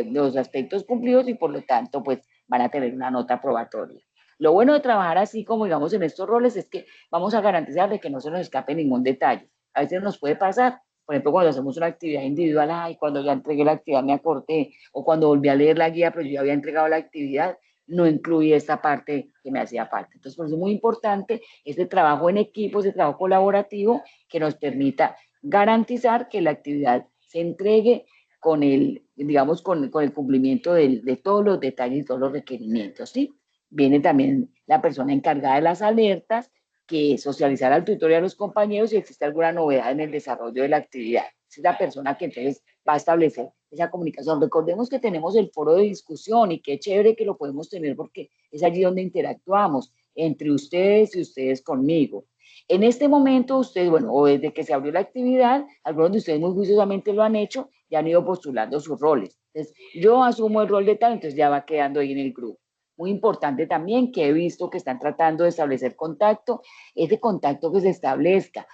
los aspectos cumplidos y por lo tanto, pues van a tener una nota probatoria. Lo bueno de trabajar así como digamos en estos roles es que vamos a garantizar de que no se nos escape ningún detalle. A veces nos puede pasar, por ejemplo, cuando hacemos una actividad individual, ay, cuando ya entregué la actividad me acorté, o cuando volví a leer la guía, pero yo ya había entregado la actividad, no incluye esta parte que me hacía falta. Entonces, por eso es muy importante este trabajo en equipo, ese trabajo colaborativo que nos permita garantizar que la actividad se entregue con el, digamos, con el cumplimiento de todos los detalles y todos los requerimientos, ¿sí? Viene también la persona encargada de las alertas, que es socializar al tutor y a los compañeros si existe alguna novedad en el desarrollo de la actividad. Es la persona que entonces va a establecer esa comunicación. Recordemos que tenemos el foro de discusión y qué chévere que lo podemos tener porque es allí donde interactuamos entre ustedes y ustedes conmigo. En este momento, ustedes, bueno, o desde que se abrió la actividad, algunos de ustedes muy juiciosamente lo han hecho y han ido postulando sus roles. Entonces, yo asumo el rol de tal, entonces ya va quedando ahí en el grupo. Muy importante también que he visto que están tratando de establecer contacto, ese contacto que se establezca.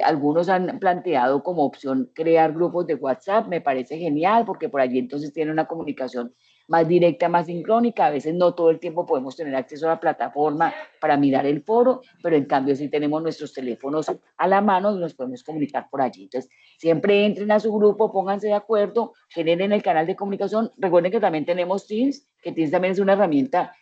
Algunos han planteado como opción crear grupos de WhatsApp, me parece genial porque por allí entonces tiene una comunicación más directa, más sincrónica. A veces no todo el tiempo podemos tener acceso a la plataforma para mirar el foro, pero en cambio sí tenemos nuestros teléfonos a la mano y nos podemos comunicar por allí. Entonces, siempre entren a su grupo, pónganse de acuerdo, generen el canal de comunicación. Recuerden que también tenemos Teams, que Teams también es una herramienta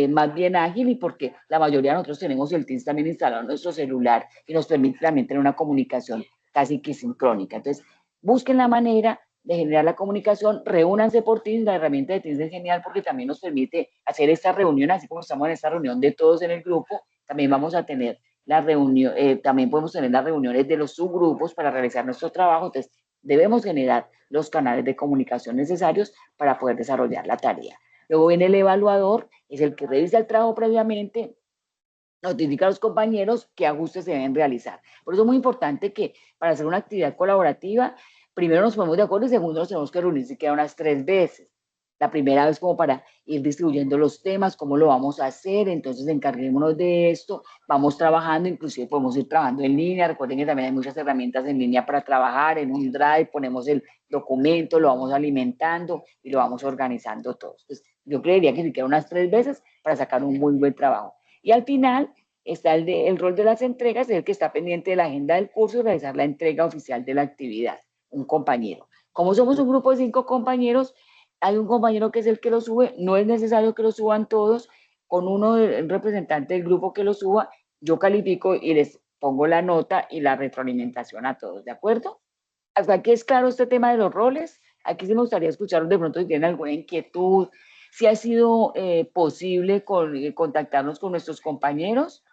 más bien ágil y porque la mayoría de nosotros tenemos el Teams también instalado en nuestro celular y nos permite también tener una comunicación casi que sincrónica. Entonces, busquen la manera de generar la comunicación, reúnanse por Teams, la herramienta de Teams es genial porque también nos permite hacer esta reunión, así como estamos en esta reunión de todos en el grupo, también vamos a tener la reunión, también podemos tener las reuniones de los subgrupos para realizar nuestro trabajo, entonces debemos generar los canales de comunicación necesarios para poder desarrollar la tarea. Luego viene el evaluador, es el que revisa el trabajo previamente, notifica a los compañeros qué ajustes se deben realizar. Por eso es muy importante que para hacer una actividad colaborativa, primero nos ponemos de acuerdo y segundo nos tenemos que reunir siquiera unas 3 veces. La primera vez como para ir distribuyendo los temas, cómo lo vamos a hacer, entonces encarguémonos de esto, vamos trabajando, inclusive podemos ir trabajando en línea, recuerden que también hay muchas herramientas en línea para trabajar, en un Drive ponemos el documento, lo vamos alimentando y lo vamos organizando todo. Entonces, yo creería que siquiera unas 3 veces para sacar un muy buen trabajo. Y al final está el rol de las entregas, es el que está pendiente de la agenda del curso y realizar la entrega oficial de la actividad, un compañero. Como somos un grupo de 5 compañeros, hay un compañero que es el que lo sube, no es necesario que lo suban todos, con uno del representante del grupo que lo suba, yo califico y les pongo la nota y la retroalimentación a todos, ¿de acuerdo? Hasta aquí es claro este tema de los roles. Aquí sí me gustaría escuchar de pronto si tienen alguna inquietud, si ha sido posible contactarnos con nuestros compañeros.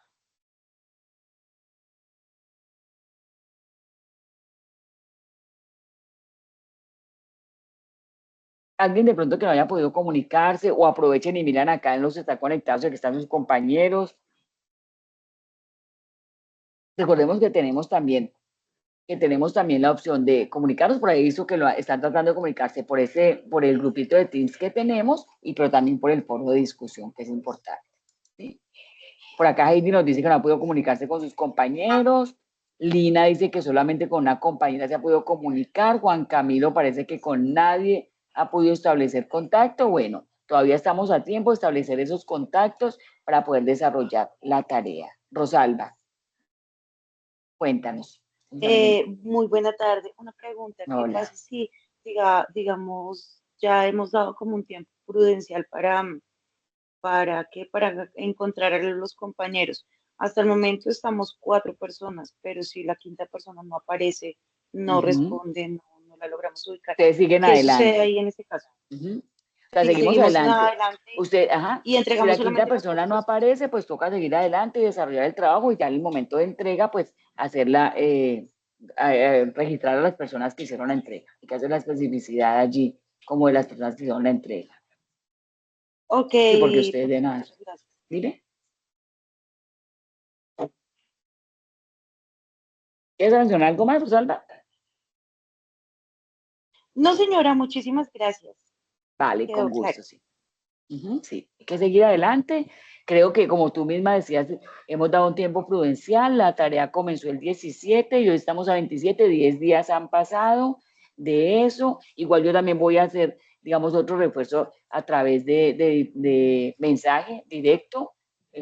Alguien de pronto que no haya podido comunicarse o aprovechen y miran acá en los que están conectados, que están sus compañeros. Recordemos que tenemos también la opción de comunicarnos, por ahí visto que lo están tratando de comunicarse por el grupito de Teams que tenemos, pero también por el foro de discusión, que es importante. ¿Sí? Por acá Heidi nos dice que no ha podido comunicarse con sus compañeros. Lina dice que solamente con una compañera se ha podido comunicar. Juan Camilo parece que con nadie ha podido establecer contacto. Bueno, todavía estamos a tiempo de establecer esos contactos para poder desarrollar la tarea. Rosalba, cuéntanos. Muy buena tarde. Una pregunta, ¿qué Hola. pasa si, digamos, ya hemos dado como un tiempo prudencial para encontrar a los compañeros? Hasta el momento estamos 4 personas, pero si la quinta persona no aparece, no responde, no la logramos ubicar. Ustedes siguen ¿Qué sucede adelante. ahí en ese caso? O sea, Si seguimos seguimos adelante. adelante Usted, y si entregamos la quinta solamente las persona cosas, no aparece, pues toca seguir adelante y desarrollar el trabajo y ya en el momento de entrega, pues hacerla, registrar a las personas que hicieron la entrega. Hay que hacer la especificidad allí, como de las personas que hicieron la entrega. ok, Sí, porque ustedes de nada. muchas gracias. Mire, ¿quieres mencionar algo más, Rosalba? No, señora, muchísimas gracias. Vale, con Quedó claro. gusto, sí. Sí, hay que seguir adelante. Creo que como tú misma decías, hemos dado un tiempo prudencial, la tarea comenzó el 17 y hoy estamos a 27, 10 días han pasado de eso. Igual yo también voy a hacer, digamos, otro refuerzo a través de mensaje directo,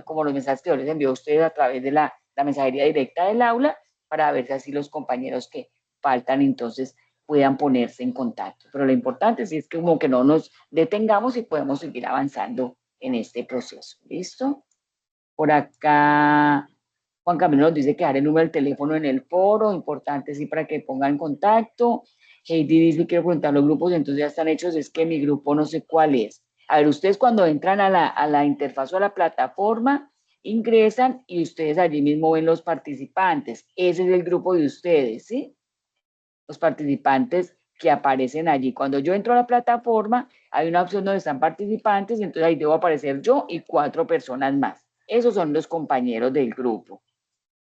como los mensajes que yo les envío a ustedes a través de la mensajería directa del aula, para ver si así los compañeros que faltan entonces puedan ponerse en contacto. Pero lo importante sí es que como que no nos detengamos y podemos seguir avanzando en este proceso. ¿Listo? Por acá Juan Camilo nos dice que dejar el número del teléfono en el foro, importante sí para que pongan contacto. Heidi dice, quiero preguntar los grupos, entonces ya están hechos, es que mi grupo no sé cuál es. A ver, ustedes cuando entran a la interfaz o a la plataforma, ingresan y ustedes allí mismo ven los participantes. Ese es el grupo de ustedes, ¿sí? Los participantes que aparecen allí. Cuando yo entro a la plataforma, hay una opción donde están participantes y entonces ahí debo aparecer yo y 4 personas más. Esos son los compañeros del grupo.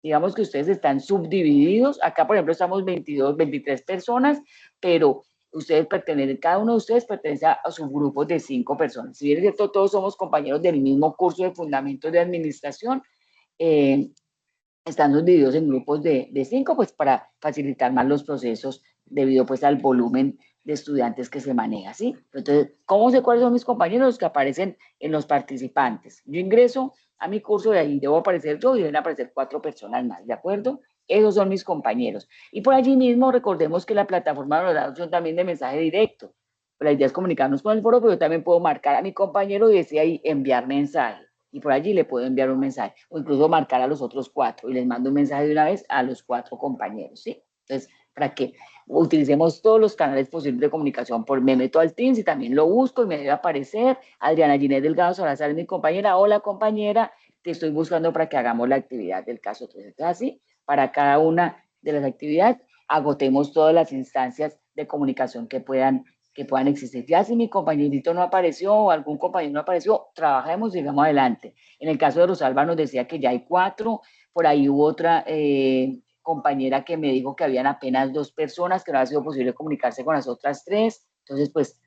Digamos que ustedes están subdivididos. Acá, por ejemplo, estamos 22, 23 personas, pero ustedes pertenecen, cada uno de ustedes pertenece a sus grupos de 5 personas. Si bien es cierto, todos somos compañeros del mismo curso de Fundamentos de Administración, eh, están divididos en grupos de 5, pues para facilitar más los procesos debido pues al volumen de estudiantes que se maneja, ¿sí? Entonces, ¿cómo sé cuáles son mis compañeros? Los que aparecen en los participantes. Yo ingreso a mi curso y ahí debo aparecer yo y deben aparecer 4 personas más, ¿de acuerdo? Esos son mis compañeros. Y por allí mismo recordemos que la plataforma nos da opción también de mensaje directo. pues la idea es comunicarnos con el foro, pero yo también puedo marcar a mi compañero y decir ahí enviar mensaje. Y por allí le puedo enviar un mensaje, o incluso marcar a los otros 4 y les mando un mensaje de una vez a los 4 compañeros, ¿sí? Entonces, para que utilicemos todos los canales posibles de comunicación. Me meto al Teams y también lo busco y me debe aparecer. Adriana Ginés Delgado Salazar es mi compañera. Hola, compañera, te estoy buscando para que hagamos la actividad del caso 3. Entonces, así, para cada una de las actividades, agotemos todas las instancias de comunicación que puedan existir. Ya si mi compañerito no apareció o algún compañero no apareció, trabajemos y sigamos adelante. En el caso de Rosalba nos decía que ya hay 4, por ahí hubo otra compañera que me dijo que habían apenas 2 personas, que no ha sido posible comunicarse con las otras 3, entonces pues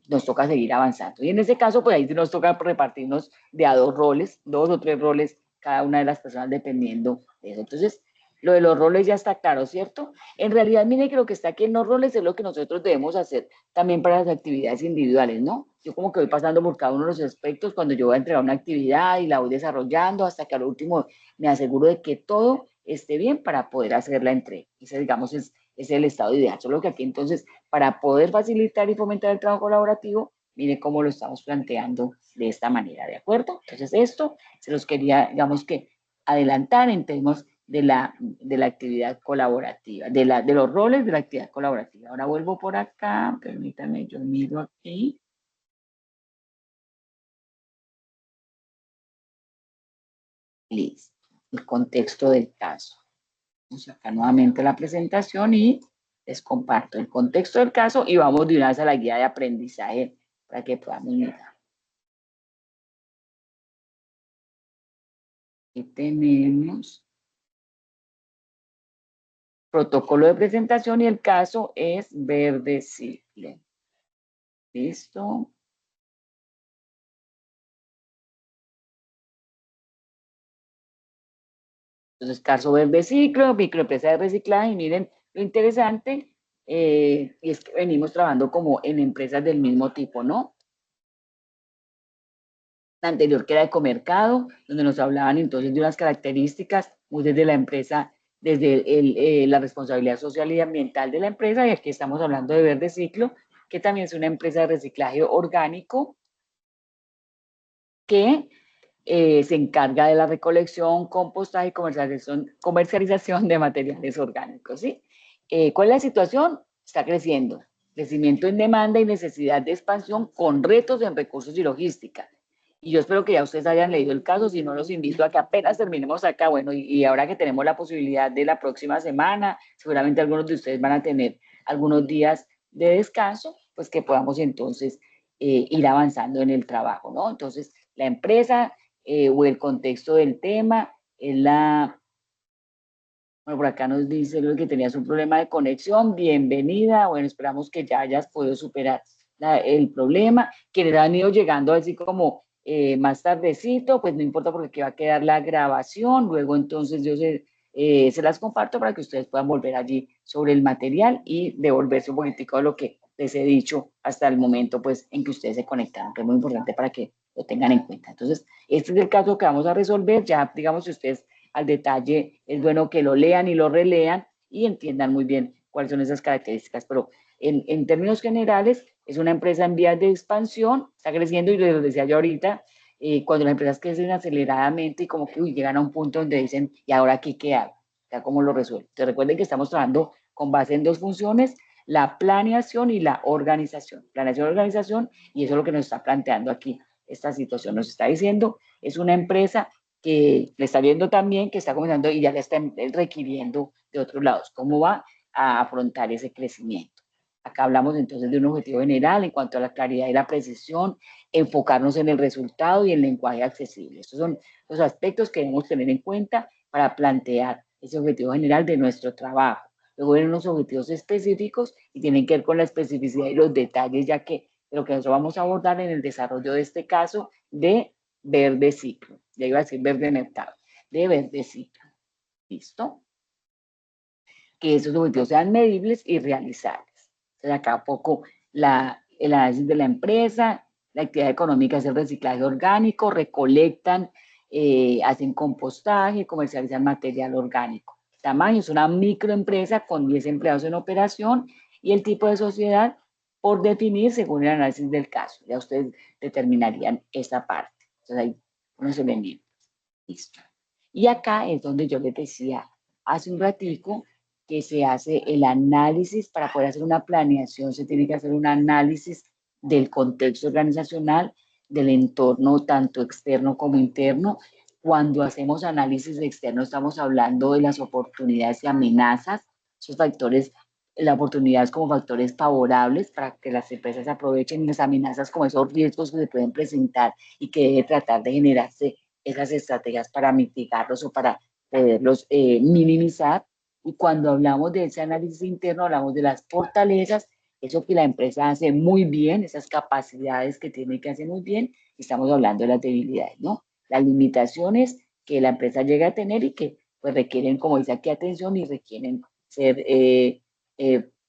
nos toca seguir avanzando. Y en ese caso, pues ahí nos toca repartirnos de a 2 roles, 2 o 3 roles cada una de las personas dependiendo de eso. Entonces, lo de los roles ya está claro, ¿cierto? En realidad, mire que lo que está aquí en los roles es lo que nosotros debemos hacer también para las actividades individuales, ¿no? Yo como que voy pasando por cada uno de los aspectos cuando yo voy a entregar una actividad y la voy desarrollando hasta que al último me aseguro de que todo esté bien para poder hacer la entrega. Ese, digamos, es el estado ideal. Solo que aquí entonces, para poder facilitar y fomentar el trabajo colaborativo, mire cómo lo estamos planteando de esta manera, ¿de acuerdo? Entonces, esto se los quería, digamos que, adelantar en términos de la actividad colaborativa, de los roles de la actividad colaborativa. Ahora vuelvo por acá, permítanme, yo miro aquí. Listo, el contexto del caso. Vamos acá nuevamente la presentación y les comparto el contexto del caso y vamos de una vez a la guía de aprendizaje para que podamos mirar. Aquí tenemos protocolo de presentación y el caso es verde simple. Listo. Entonces, caso verde ciclo, microempresa de reciclaje, y miren lo interesante, y es que venimos trabajando como en empresas del mismo tipo, ¿no? La anterior que era Ecomercado, donde nos hablaban entonces de unas características muy desde la empresa, desde la responsabilidad social y ambiental de la empresa, y aquí estamos hablando de Verde Ciclo, que también es una empresa de reciclaje orgánico que se encarga de la recolección, compostaje y comercialización de materiales orgánicos, ¿sí? ¿Cuál es la situación? Está creciendo. Crecimiento en demanda y necesidad de expansión con retos en recursos y logística. Y yo espero que ya ustedes hayan leído el caso, si no los invito a que apenas terminemos acá, bueno, y ahora que tenemos la posibilidad de la próxima semana, seguramente algunos de ustedes van a tener algunos días de descanso, pues que podamos entonces ir avanzando en el trabajo, ¿no? Entonces, la empresa o el contexto del tema es la... Bueno, por acá nos dice que tenías un problema de conexión, bienvenida, bueno, esperamos que ya hayas podido superar el problema, quienes han ido llegando así como más tardecito, pues no importa porque aquí va a quedar la grabación, luego entonces yo se las comparto para que ustedes puedan volver allí sobre el material y devolverse un poquitico de lo que les he dicho hasta el momento pues en que ustedes se conectaron, que es muy importante para que lo tengan en cuenta. Entonces, este es el caso que vamos a resolver, ya digamos si ustedes al detalle, es bueno que lo lean y lo relean y entiendan muy bien cuáles son esas características, pero en términos generales es una empresa en vías de expansión, está creciendo y lo decía yo ahorita, cuando las empresas crecen aceleradamente y como que llegan a un punto donde dicen, ¿y ahora aquí qué hago? ¿Ya cómo lo resuelvo? Entonces recuerden que estamos trabajando con base en 2 funciones, la planeación y la organización. Planeación y organización, y eso es lo que nos está planteando aquí esta situación. Nos está diciendo, es una empresa que le está viendo también, que está comenzando y ya le está requiriendo de otros lados. ¿Cómo va a afrontar ese crecimiento? Acá hablamos entonces de un objetivo general en cuanto a la claridad y la precisión, enfocarnos en el resultado y el lenguaje accesible. Estos son los aspectos que debemos tener en cuenta para plantear ese objetivo general de nuestro trabajo. Luego vienen unos objetivos específicos y tienen que ver con la especificidad y los detalles, ya que lo que nosotros vamos a abordar en el desarrollo de este caso de verde ciclo. Ya iba a decir verde mercado, de verde ciclo. ¿Listo? Que esos objetivos sean medibles y realizables. Entonces, acá un poco el análisis de la empresa, la actividad económica es el reciclaje orgánico, recolectan, hacen compostaje, comercializan material orgánico. Tamaño es una microempresa con 10 empleados en operación y el tipo de sociedad por definir según el análisis del caso. Ya ustedes determinarían esa parte. Entonces ahí unos elementos. Listo. Y acá es donde yo les decía hace un ratico que se hace el análisis. Para poder hacer una planeación se tiene que hacer un análisis del contexto organizacional, del entorno tanto externo como interno. Cuando hacemos análisis externo estamos hablando de las oportunidades y amenazas, esos factores, las oportunidades como factores favorables para que las empresas aprovechen, y las amenazas como esos riesgos que se pueden presentar y que debe tratar de generarse esas estrategias para mitigarlos o para poderlos minimizar. Y cuando hablamos de ese análisis interno, hablamos de las fortalezas, eso que la empresa hace muy bien, esas capacidades que tiene que hacer muy bien, y estamos hablando de las debilidades, ¿no? Las limitaciones que la empresa llega a tener y que pues requieren, como dice aquí, atención y requieren ser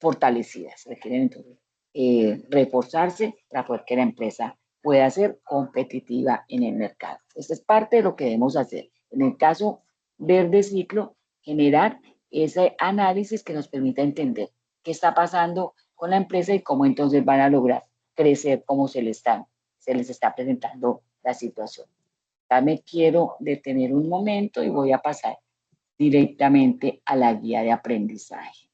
fortalecidas, requieren entonces reforzarse para poder que la empresa pueda ser competitiva en el mercado. Esta es parte de lo que debemos hacer. En el caso verde ciclo, generar ese análisis que nos permita entender qué está pasando con la empresa y cómo entonces van a lograr crecer como se les está presentando la situación. Ya me quiero detener un momento y voy a pasar directamente a la guía de aprendizaje.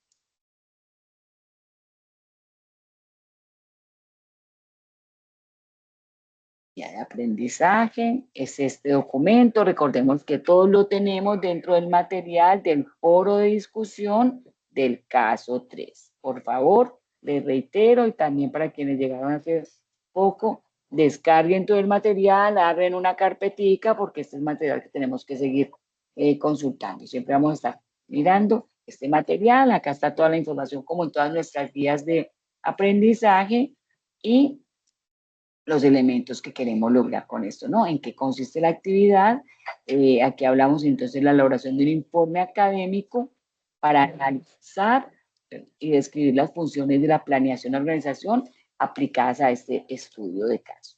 Guía de aprendizaje es este documento. Recordemos que todos lo tenemos dentro del material del foro de discusión del caso 3. Por favor, les reitero, y también para quienes llegaron hace poco, descarguen todo el material, abren una carpetica, porque este es material que tenemos que seguir consultando. Siempre vamos a estar mirando este material. Acá está toda la información, como en todas nuestras guías de aprendizaje, y los elementos que queremos lograr con esto, ¿no? ¿En qué consiste la actividad? Aquí hablamos entonces de la elaboración de un informe académico para analizar y describir las funciones de la planeación de la organización aplicadas a este estudio de caso.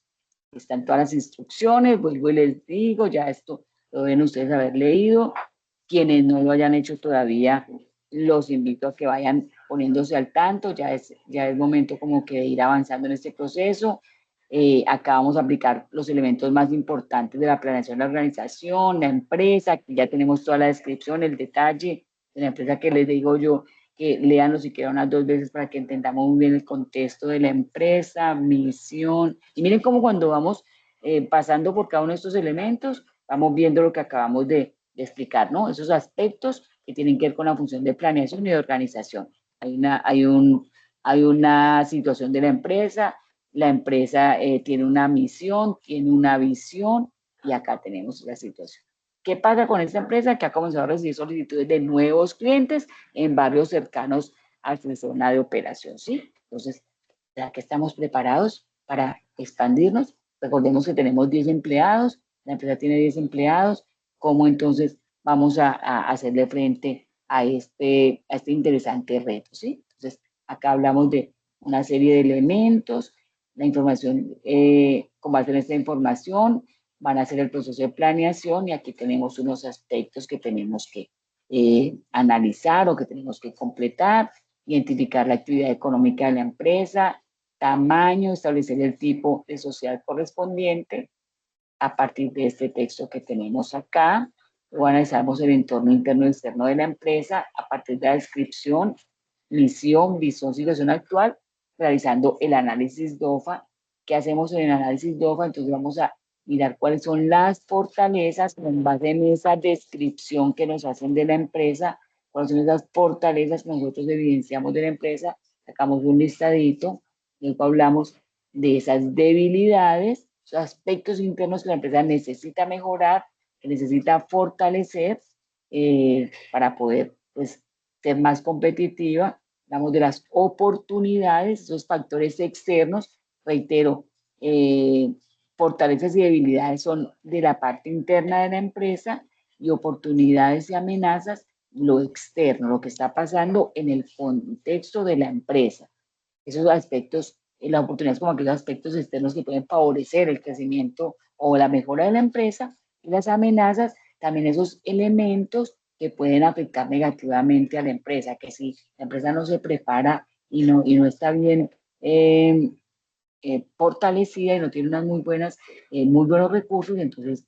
Están todas las instrucciones, vuelvo y les digo, ya esto lo deben ustedes haber leído. Quienes no lo hayan hecho todavía, los invito a que vayan poniéndose al tanto, ya es momento como que de ir avanzando en este proceso. Acá vamos a aplicar los elementos más importantes de la planeación de la organización, la empresa. Aquí ya tenemos toda la descripción, el detalle de la empresa, que les digo yo que leanlo siquiera unas 2 veces para que entendamos muy bien el contexto de la empresa, misión. Y miren cómo cuando vamos pasando por cada uno de estos elementos, vamos viendo lo que acabamos de explicar, ¿no? Esos aspectos que tienen que ver con la función de planeación y de organización. Hay una situación de la empresa tiene una misión, tiene una visión, y acá tenemos la situación. ¿Qué pasa con esta empresa? Que ha comenzado a recibir solicitudes de nuevos clientes en barrios cercanos a su zona de operación, ¿sí? Entonces, ¿será que estamos preparados para expandirnos? Recordemos que tenemos 10 empleados, la empresa tiene 10 empleados. ¿Cómo entonces vamos a hacerle frente a este interesante reto, ¿sí? Entonces, acá hablamos de una serie de elementos, la información, con base en esta información, van a hacer el proceso de planeación, y aquí tenemos unos aspectos que tenemos que analizar o que tenemos que completar: identificar la actividad económica de la empresa, tamaño, establecer el tipo de sociedad correspondiente a partir de este texto que tenemos acá. Luego analizamos el entorno interno y externo de la empresa a partir de la descripción, misión, visión, situación actual, realizando el análisis DOFA. ¿Qué hacemos en el análisis DOFA? Entonces vamos a mirar cuáles son las fortalezas con base en esa descripción que nos hacen de la empresa, cuáles son esas fortalezas que nosotros evidenciamos de la empresa, sacamos un listadito, luego hablamos de esas debilidades, esos aspectos internos que la empresa necesita mejorar, que necesita fortalecer para poder, pues, ser más competitiva. Hablamos de las oportunidades, esos factores externos. Reitero, fortalezas y debilidades son de la parte interna de la empresa, y oportunidades y amenazas, lo externo, lo que está pasando en el contexto de la empresa. Esos aspectos, las oportunidades como aquellos aspectos externos que pueden favorecer el crecimiento o la mejora de la empresa, y las amenazas, también esos elementos que pueden afectar negativamente a la empresa, que si la empresa no se prepara y no está bien fortalecida y no tiene unas muy buenos recursos, y entonces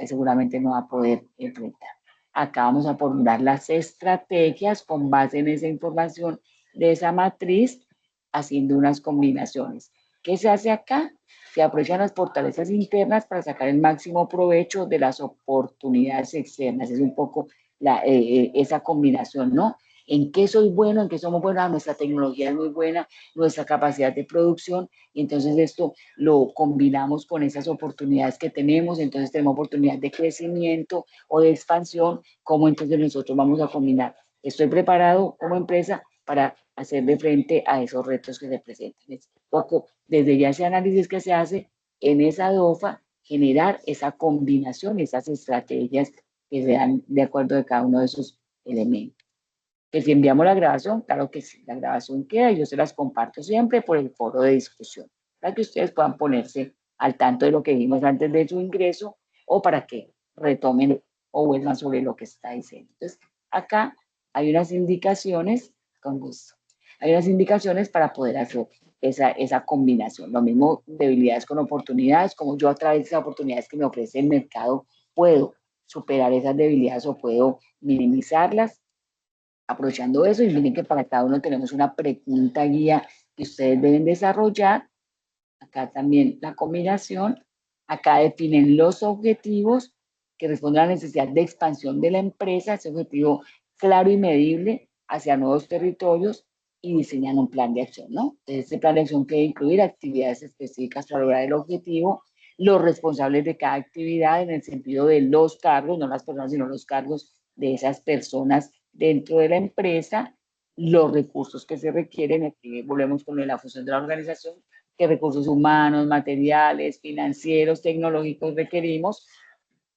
seguramente no va a poder enfrentar. Acá vamos a formular las estrategias con base en esa información de esa matriz, haciendo unas combinaciones. ¿Qué se hace acá? Se aprovechan las fortalezas internas para sacar el máximo provecho de las oportunidades externas. Es un poco esa combinación, ¿no? ¿En qué soy bueno? ¿En qué somos buenos? Nuestra tecnología es muy buena, nuestra capacidad de producción, y entonces esto lo combinamos con esas oportunidades que tenemos. Entonces tenemos oportunidad de crecimiento o de expansión. ¿Cómo entonces nosotros vamos a combinar? Estoy preparado como empresa para hacerle frente a esos retos que se presentan. Es poco, desde ya ese análisis que se hace en esa DOFA, generar esa combinación, esas estrategias que se dan de acuerdo de cada uno de esos elementos. Que si enviamos la grabación, claro que sí, la grabación queda y yo se las comparto siempre por el foro de discusión, para que ustedes puedan ponerse al tanto de lo que vimos antes de su ingreso, o para que retomen o vuelvan sobre lo que está diciendo. Entonces, acá hay unas indicaciones, con gusto, hay unas indicaciones para poder hacer esa combinación. Lo mismo, debilidades con oportunidades, como yo a través de esas oportunidades que me ofrece el mercado puedo superar esas debilidades o puedo minimizarlas. Aprovechando eso, y miren que para cada uno tenemos una pregunta guía que ustedes deben desarrollar. Acá también la combinación. Acá definen los objetivos que responden a la necesidad de expansión de la empresa, ese objetivo claro y medible hacia nuevos territorios, y diseñan un plan de acción, ¿no? Entonces, este plan de acción debe incluir actividades específicas para lograr el objetivo, los responsables de cada actividad en el sentido de los cargos, no las personas, sino los cargos de esas personas dentro de la empresa, los recursos que se requieren. Aquí volvemos con la función de la organización, qué recursos humanos, materiales, financieros, tecnológicos requerimos,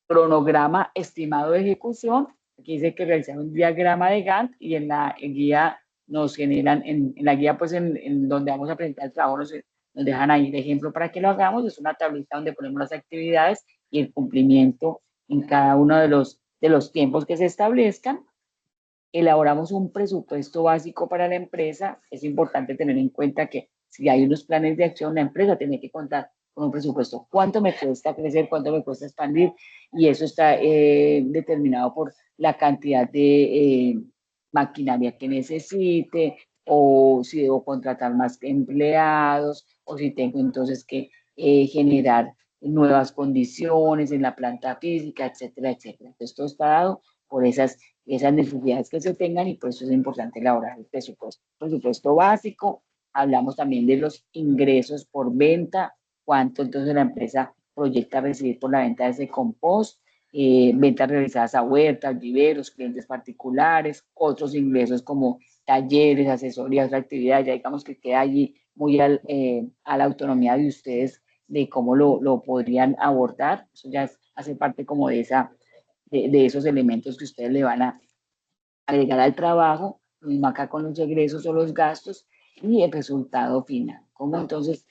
cronograma estimado de ejecución. Aquí dice que realizar un diagrama de Gantt, y en la guía nos generan, en la guía pues en donde vamos a presentar el trabajo, nos dejan ahí el ejemplo para que lo hagamos. Es una tablita donde ponemos las actividades y el cumplimiento en cada uno de los tiempos que se establezcan. Elaboramos un presupuesto básico para la empresa. Es importante tener en cuenta que si hay unos planes de acción, la empresa tiene que contar con un presupuesto. ¿Cuánto me cuesta crecer? ¿Cuánto me cuesta expandir? Y eso está determinado por la cantidad de maquinaria que necesite, o si debo contratar más empleados, o si tengo entonces que generar nuevas condiciones en la planta física, etcétera, etcétera. Entonces, todo está dado por esas necesidades que se tengan, y por eso es importante elaborar el presupuesto básico. Hablamos también de los ingresos por venta, cuánto entonces la empresa proyecta recibir por la venta de ese compost, ventas realizadas a huertas, viveros, clientes particulares, otros ingresos como talleres, asesorías, actividades. Ya digamos que queda allí muy a la autonomía de ustedes de cómo lo podrían abordar. Eso ya hace parte como de esos elementos que ustedes le van a agregar al trabajo. Lo mismo acá con los egresos o los gastos y el resultado final. ¿Cómo entonces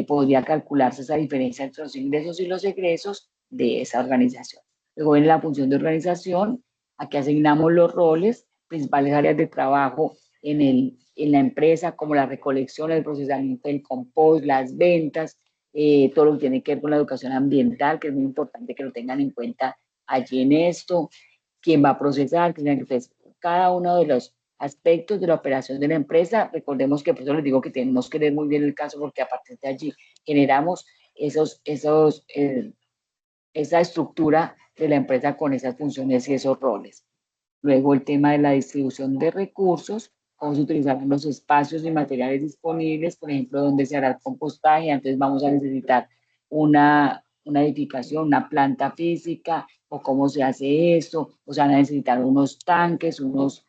podría calcularse esa diferencia entre los ingresos y los egresos de esa organización? Luego viene la función de organización. Aquí asignamos los roles, principales áreas de trabajo en la empresa, como la recolección, el procesamiento del compost, las ventas, todo lo que tiene que ver con la educación ambiental, que es muy importante que lo tengan en cuenta allí en esto. Quién va a procesar, entonces, cada uno de los aspectos de la operación de la empresa. Recordemos que por eso les digo que tenemos que ver muy bien el caso, porque a partir de allí generamos esa estructura de la empresa con esas funciones y esos roles. Luego el tema de la distribución de recursos, cómo se utilizarán los espacios y materiales disponibles, por ejemplo, dónde se hará el compostaje. Entonces vamos a necesitar una edificación, una planta física, o cómo se hace esto, o sea, van a necesitar unos tanques, unos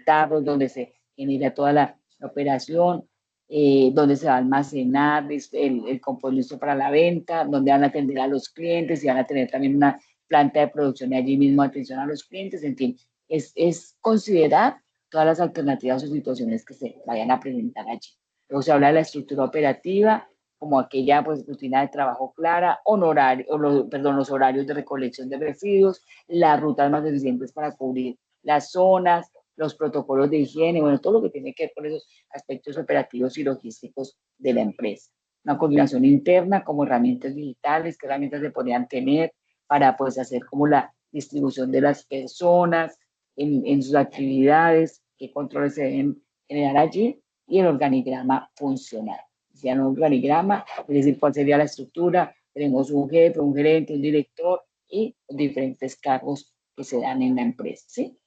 tarros donde se genera toda la operación, donde se va a almacenar el compost listo para la venta, donde van a atender a los clientes, y van a tener también una planta de producción y allí mismo atención a los clientes. En fin, es considerar todas las alternativas o situaciones que se vayan a presentar allí. Luego se habla de la estructura operativa, como aquella pues rutina de trabajo clara, los horarios de recolección de residuos, las rutas más eficientes para cubrir las zonas, los protocolos de higiene, bueno, todo lo que tiene que ver con esos aspectos operativos y logísticos de la empresa. Una coordinación interna como herramientas digitales, qué herramientas se podrían tener para pues hacer como la distribución de las personas en sus actividades, qué controles se deben generar allí, y el organigrama funcional. Sea un organigrama, es decir, cuál sería la estructura. Tenemos un jefe, un gerente, un director y diferentes cargos que se dan en la empresa, ¿sí?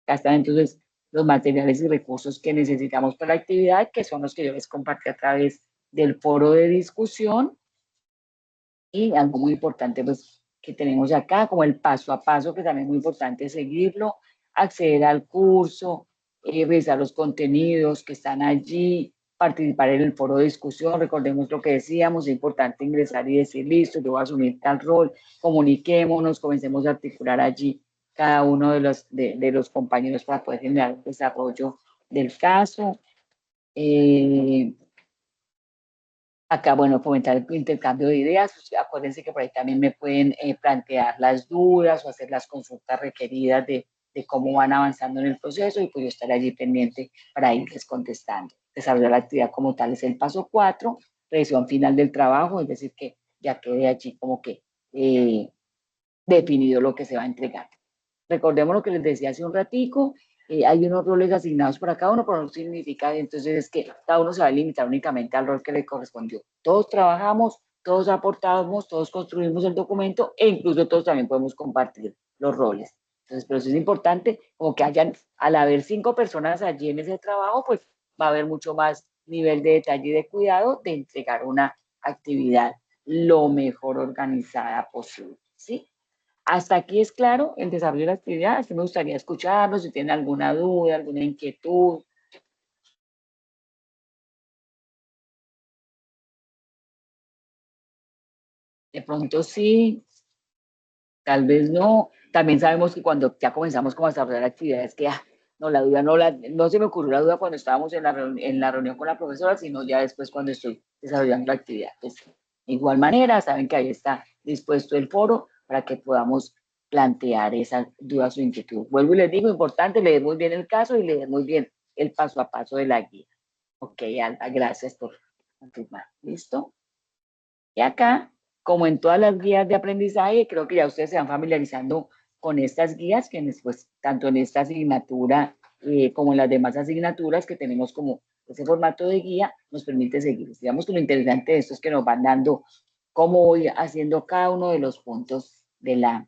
Acá están entonces los materiales y recursos que necesitamos para la actividad, que son los que yo les compartí a través del foro de discusión. Y algo muy importante, pues, que tenemos acá, como el paso a paso, que también es muy importante seguirlo, acceder al curso, revisar los contenidos que están allí, participar en el foro de discusión. Recordemos lo que decíamos, es importante ingresar y decir, listo, yo voy a asumir tal rol, comuniquémonos, comencemos a articular allí cada uno de los compañeros para poder generar el desarrollo del caso. Acá, bueno, fomentar el intercambio de ideas. Acuérdense que por ahí también me pueden plantear las dudas o hacer las consultas requeridas de cómo van avanzando en el proceso, y pues yo estaré allí pendiente para irles contestando. Desarrollar la actividad como tal es el paso 4, revisión final del trabajo, es decir, que ya quede allí como que definido lo que se va a entregar. Recordemos lo que les decía hace un ratico, hay unos roles asignados para cada uno, pero no significa entonces que cada uno se va a limitar únicamente al rol que le correspondió. Todos trabajamos, todos aportamos, todos construimos el documento, e incluso todos también podemos compartir los roles. Entonces, pero eso es importante, como que hayan, al haber 5 personas allí en ese trabajo, pues va a haber mucho más nivel de detalle y de cuidado de entregar una actividad lo mejor organizada posible, ¿sí? Hasta aquí es claro el desarrollo de la actividad. Así me gustaría escucharlos si tienen alguna duda, alguna inquietud. De pronto sí, tal vez no. También sabemos que cuando ya comenzamos como a desarrollar actividades, que no, la duda no se me ocurrió la duda cuando estábamos en la reunión con la profesora, sino ya después cuando estoy desarrollando la actividad. Pues, de igual manera, saben que ahí está dispuesto el foro para que podamos plantear esas dudas o inquietudes. Vuelvo y les digo, importante, leer muy bien el caso y leer muy bien el paso a paso de la guía. Ok, Alba, gracias por confirmar. ¿Listo? Y acá, como en todas las guías de aprendizaje, creo que ya ustedes se van familiarizando con estas guías, que pues, tanto en esta asignatura como en las demás asignaturas que tenemos como ese formato de guía, nos permite seguir. Digamos que lo interesante de esto es que nos van dando cómo voy haciendo cada uno de los puntos de la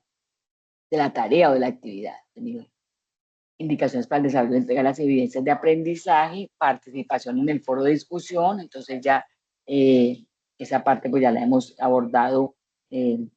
tarea o de la actividad. Indicaciones para el desarrollo de entrega de las evidencias de aprendizaje, participación en el foro de discusión. Entonces ya esa parte pues ya la hemos abordado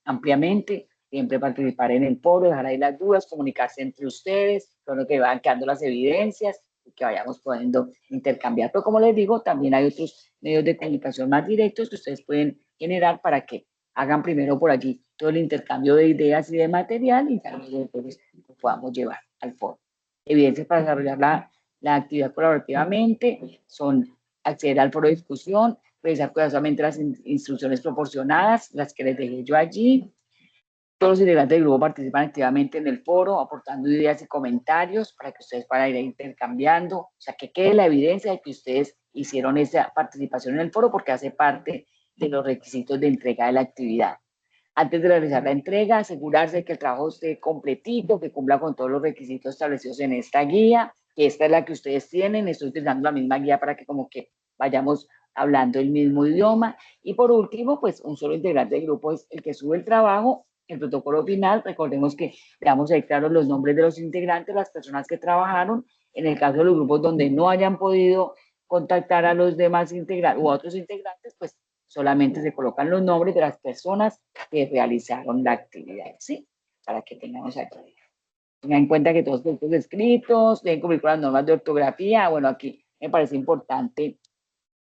ampliamente. Siempre participar en el foro, dejar ahí las dudas, comunicarse entre ustedes, con que van quedando las evidencias y que vayamos pudiendo intercambiar. Pero como les digo, también hay otros medios de comunicación más directos que ustedes pueden generar para que hagan primero por allí todo el intercambio de ideas y de material, y también después lo podamos llevar al foro. Evidencias para desarrollar la actividad colaborativamente son acceder al foro de discusión, revisar cuidadosamente las instrucciones proporcionadas, las que les dejé yo allí. Todos los integrantes del grupo participan activamente en el foro, aportando ideas y comentarios para que ustedes puedan ir intercambiando, o sea, que quede la evidencia de que ustedes hicieron esa participación en el foro, porque hace parte de los requisitos de entrega de la actividad. Antes de realizar la entrega, asegurarse de que el trabajo esté completito, que cumpla con todos los requisitos establecidos en esta guía, que esta es la que ustedes tienen. Estoy utilizando la misma guía para que como que vayamos hablando el mismo idioma. Y por último, pues un solo integrante del grupo es el que sube el trabajo. El protocolo final, recordemos que veamos ahí claros los nombres de los integrantes, las personas que trabajaron. En el caso de los grupos donde no hayan podido contactar a los demás integrantes o a otros integrantes, pues solamente se colocan los nombres de las personas que realizaron la actividad, ¿sí? Para que tengamos aquí. Tengan en cuenta que todos los textos escritos deben cumplir con las normas de ortografía. Bueno, aquí me parece importante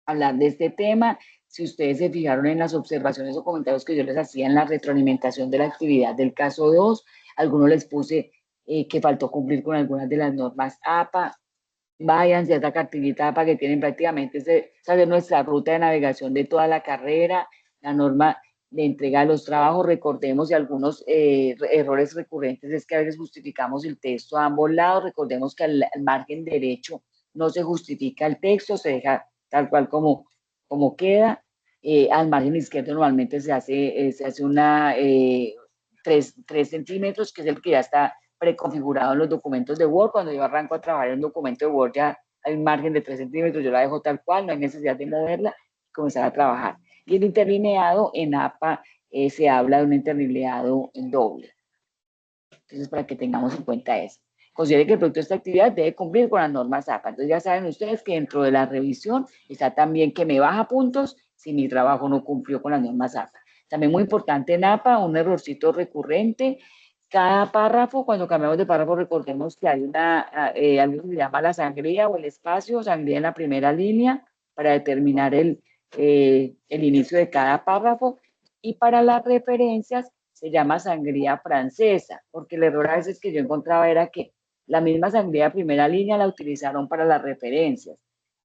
hablar de este tema. Si ustedes se fijaron en las observaciones o comentarios que yo les hacía en la retroalimentación de la actividad del caso 2, algunos les puse que faltó cumplir con algunas de las normas APA. Váyanse a esta cartilita APA que tienen prácticamente esa es nuestra ruta de navegación de toda la carrera, la norma de entrega de los trabajos. Recordemos, y algunos errores recurrentes es que a veces justificamos el texto a ambos lados. Recordemos que al margen derecho no se justifica el texto, se deja tal cual como queda. Al margen izquierdo normalmente se hace una 3 centímetros, que es el que ya está preconfigurado en los documentos de Word. Cuando yo arranco a trabajar en un documento de Word ya hay un margen de 3 centímetros, yo la dejo tal cual, no hay necesidad de moverla y comenzar a trabajar. Y el interlineado en APA se habla de un interlineado en doble. Entonces, para que tengamos en cuenta eso. Considere que el producto de esta actividad debe cumplir con las normas APA. Entonces, ya saben ustedes que dentro de la revisión está también que me baja puntos si mi trabajo no cumplió con las normas APA. También muy importante en APA, un errorcito recurrente. Cada párrafo, cuando cambiamos de párrafo, recordemos que hay algo que se llama la sangría o el espacio, sangría en la primera línea para determinar el inicio de cada párrafo. Y para las referencias se llama sangría francesa, porque el error a veces que yo encontraba era que la misma sangría de primera línea la utilizaron para las referencias.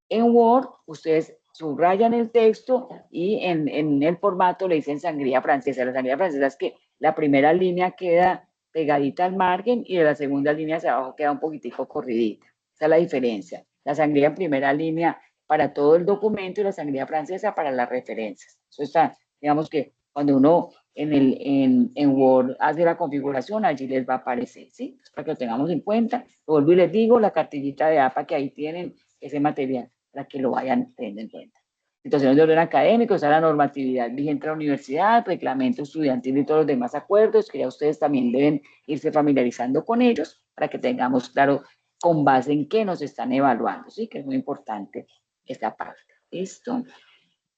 En Word, ustedes subrayan el texto y en el formato le dicen sangría francesa. La sangría francesa es que la primera línea queda pegadita al margen y de la segunda línea hacia abajo queda un poquitico corridita. Esa es la diferencia. La sangría en primera línea para todo el documento y la sangría francesa para las referencias. Eso está, digamos que cuando uno en Word hace la configuración, allí les va a aparecer, ¿sí? Para que lo tengamos en cuenta. Lo vuelvo y les digo, la cartillita de APA que ahí tienen ese material para que lo vayan teniendo en cuenta. Situaciones de orden académico, está la normatividad vigente de la universidad, reglamento estudiantil y todos los demás acuerdos, que ya ustedes también deben irse familiarizando con ellos para que tengamos claro con base en qué nos están evaluando, ¿sí? Que es muy importante esta parte. ¿Listo?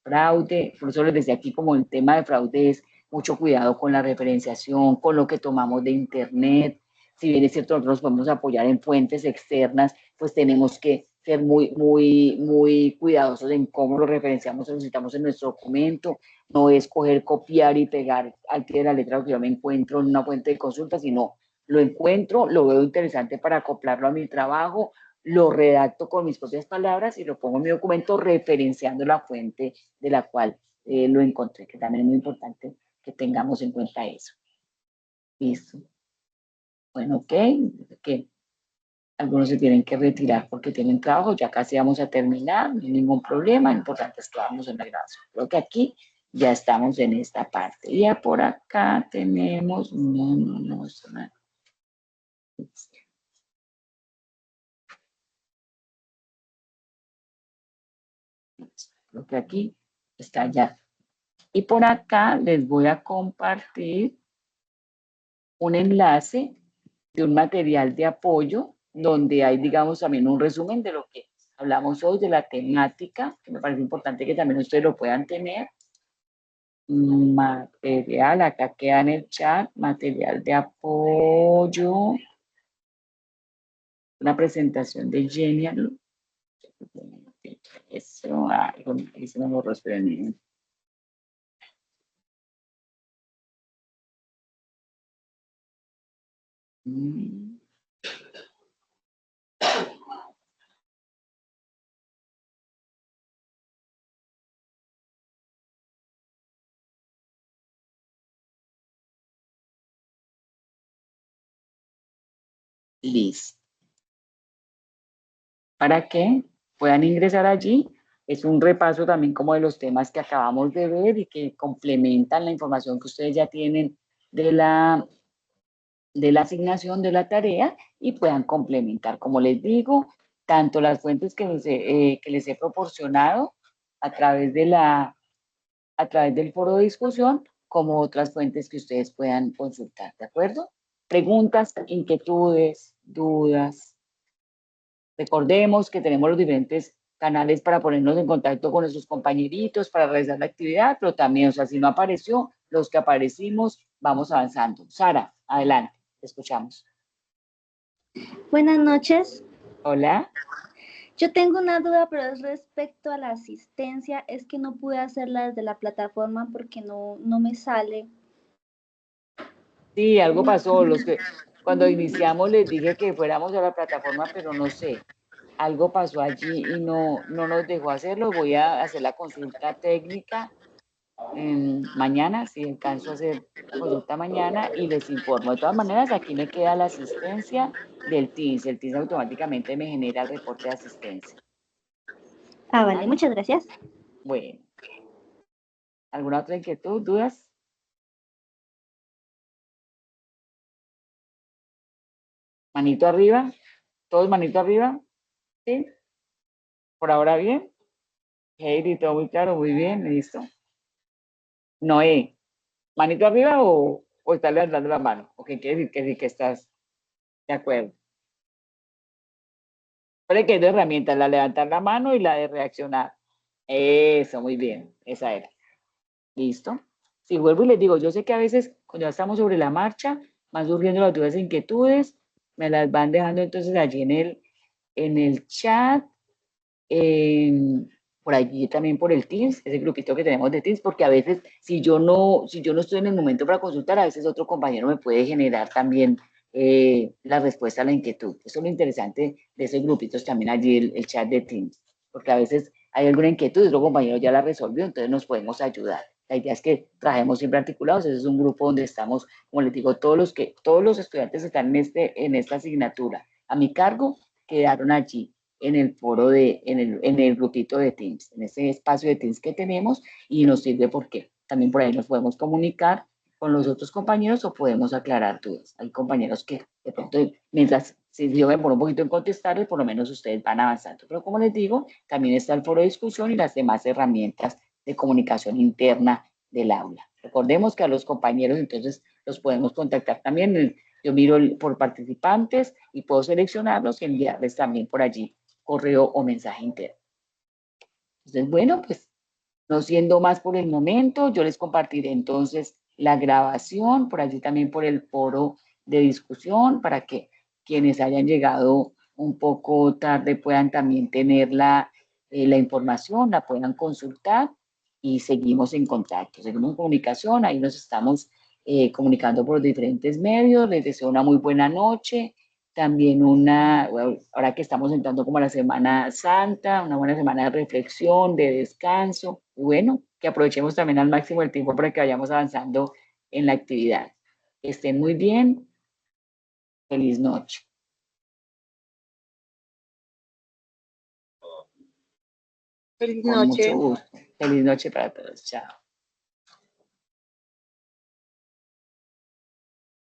Fraude, por eso les decía aquí como el tema de fraude es mucho cuidado con la referenciación, con lo que tomamos de internet. Si bien es cierto, nosotros podemos apoyar en fuentes externas, pues tenemos que ser muy cuidadosos en cómo lo referenciamos o necesitamos en nuestro documento. No es coger, copiar y pegar al pie de la letra lo que yo me encuentro en una fuente de consulta, sino lo encuentro, lo veo interesante para acoplarlo a mi trabajo, lo redacto con mis propias palabras y lo pongo en mi documento referenciando la fuente de la cual lo encontré, que también es muy importante que tengamos en cuenta eso. Listo. Bueno, ok, que algunos se tienen que retirar porque tienen trabajo, ya casi vamos a terminar, no hay ningún problema, lo importante es que vamos en la grabación. Creo que aquí ya estamos en esta parte. Y ya por acá tenemos, no, creo que aquí está ya. Y por acá les voy a compartir un enlace de un material de apoyo donde hay, digamos, también un resumen de lo que hablamos hoy, de la temática, que me parece importante que también ustedes lo puedan tener. Material, acá queda en el chat, material de apoyo, una presentación de Genial. Eso, ahí se me borró, esperen. Listo. Para que puedan ingresar allí. Es un repaso también como de los temas que acabamos de ver y que complementan la información que ustedes ya tienen de la asignación de la tarea y puedan complementar, como les digo, tanto las fuentes que les he proporcionado a través, a través del foro de discusión, como otras fuentes que ustedes puedan consultar, ¿de acuerdo? Preguntas, inquietudes, dudas. Recordemos que tenemos los diferentes canales para ponernos en contacto con nuestros compañeritos, para realizar la actividad, pero también, o sea, si no apareció, los que aparecimos, vamos avanzando. Sara, adelante, te escuchamos. Buenas noches. Hola. Yo tengo una duda, pero es respecto a la asistencia. Es que no pude hacerla desde la plataforma porque no me sale. Sí, algo pasó. Cuando iniciamos les dije que fuéramos a la plataforma, pero no sé. Algo pasó allí y no nos dejó hacerlo. Voy a hacer la consulta técnica mañana, si alcanzo a hacer la consulta mañana y les informo. De todas maneras, aquí me queda la asistencia del Teams. El Teams automáticamente me genera el reporte de asistencia. Ah, vale, muchas gracias. Bueno. ¿Alguna otra inquietud, dudas? Manito arriba. ¿Todos manito arriba? ¿Sí? ¿Por ahora bien? Heidi, todo muy claro, muy bien, listo. Noé, ¿manito arriba o estás levantando la mano? ¿O qué quiere decir que sí que estás de acuerdo? Pero que hay dos herramientas, la de levantar la mano y la de reaccionar. Eso, muy bien, esa era. ¿Listo? Si vuelvo y les digo, yo sé que a veces cuando ya estamos sobre la marcha, van surgiendo las dudas e inquietudes, me las van dejando entonces allí en el chat, por allí también por el Teams, ese grupito que tenemos de Teams, porque a veces si yo no estoy en el momento para consultar, a veces otro compañero me puede generar también la respuesta a la inquietud. Eso es lo interesante de esos grupitos también allí, el chat de Teams, porque a veces hay alguna inquietud y otro compañero ya la resolvió, entonces nos podemos ayudar. La idea es que trabajemos siempre articulados. Ese es un grupo donde estamos, como les digo, todos los estudiantes están en esta asignatura. A mi cargo quedaron allí en el foro en el grupito de Teams, en ese espacio de Teams que tenemos, y nos sirve porque también por ahí nos podemos comunicar con los otros compañeros o podemos aclarar dudas. Hay compañeros que de pronto, mientras si yo me pongo un poquito en contestarles, por lo menos ustedes van avanzando. Pero como les digo, también está el foro de discusión y las demás herramientas de comunicación interna del aula. Recordemos que a los compañeros entonces los podemos contactar también. Yo miro por participantes y puedo seleccionarlos y enviarles también por allí correo o mensaje interno. Entonces, bueno, pues no siendo más por el momento, yo les compartiré entonces la grabación, por allí también por el foro de discusión, para que quienes hayan llegado un poco tarde puedan también tener la información, la puedan consultar y seguimos en contacto, seguimos en comunicación, ahí nos estamos comunicando por diferentes medios. Les deseo una muy buena noche, también bueno, ahora que estamos entrando como a la Semana Santa, una buena semana de reflexión, de descanso, y bueno, que aprovechemos también al máximo el tiempo para que vayamos avanzando en la actividad. Que estén muy bien, feliz noche. Feliz Con mucho noche. gusto. Feliz noche para todos, chao.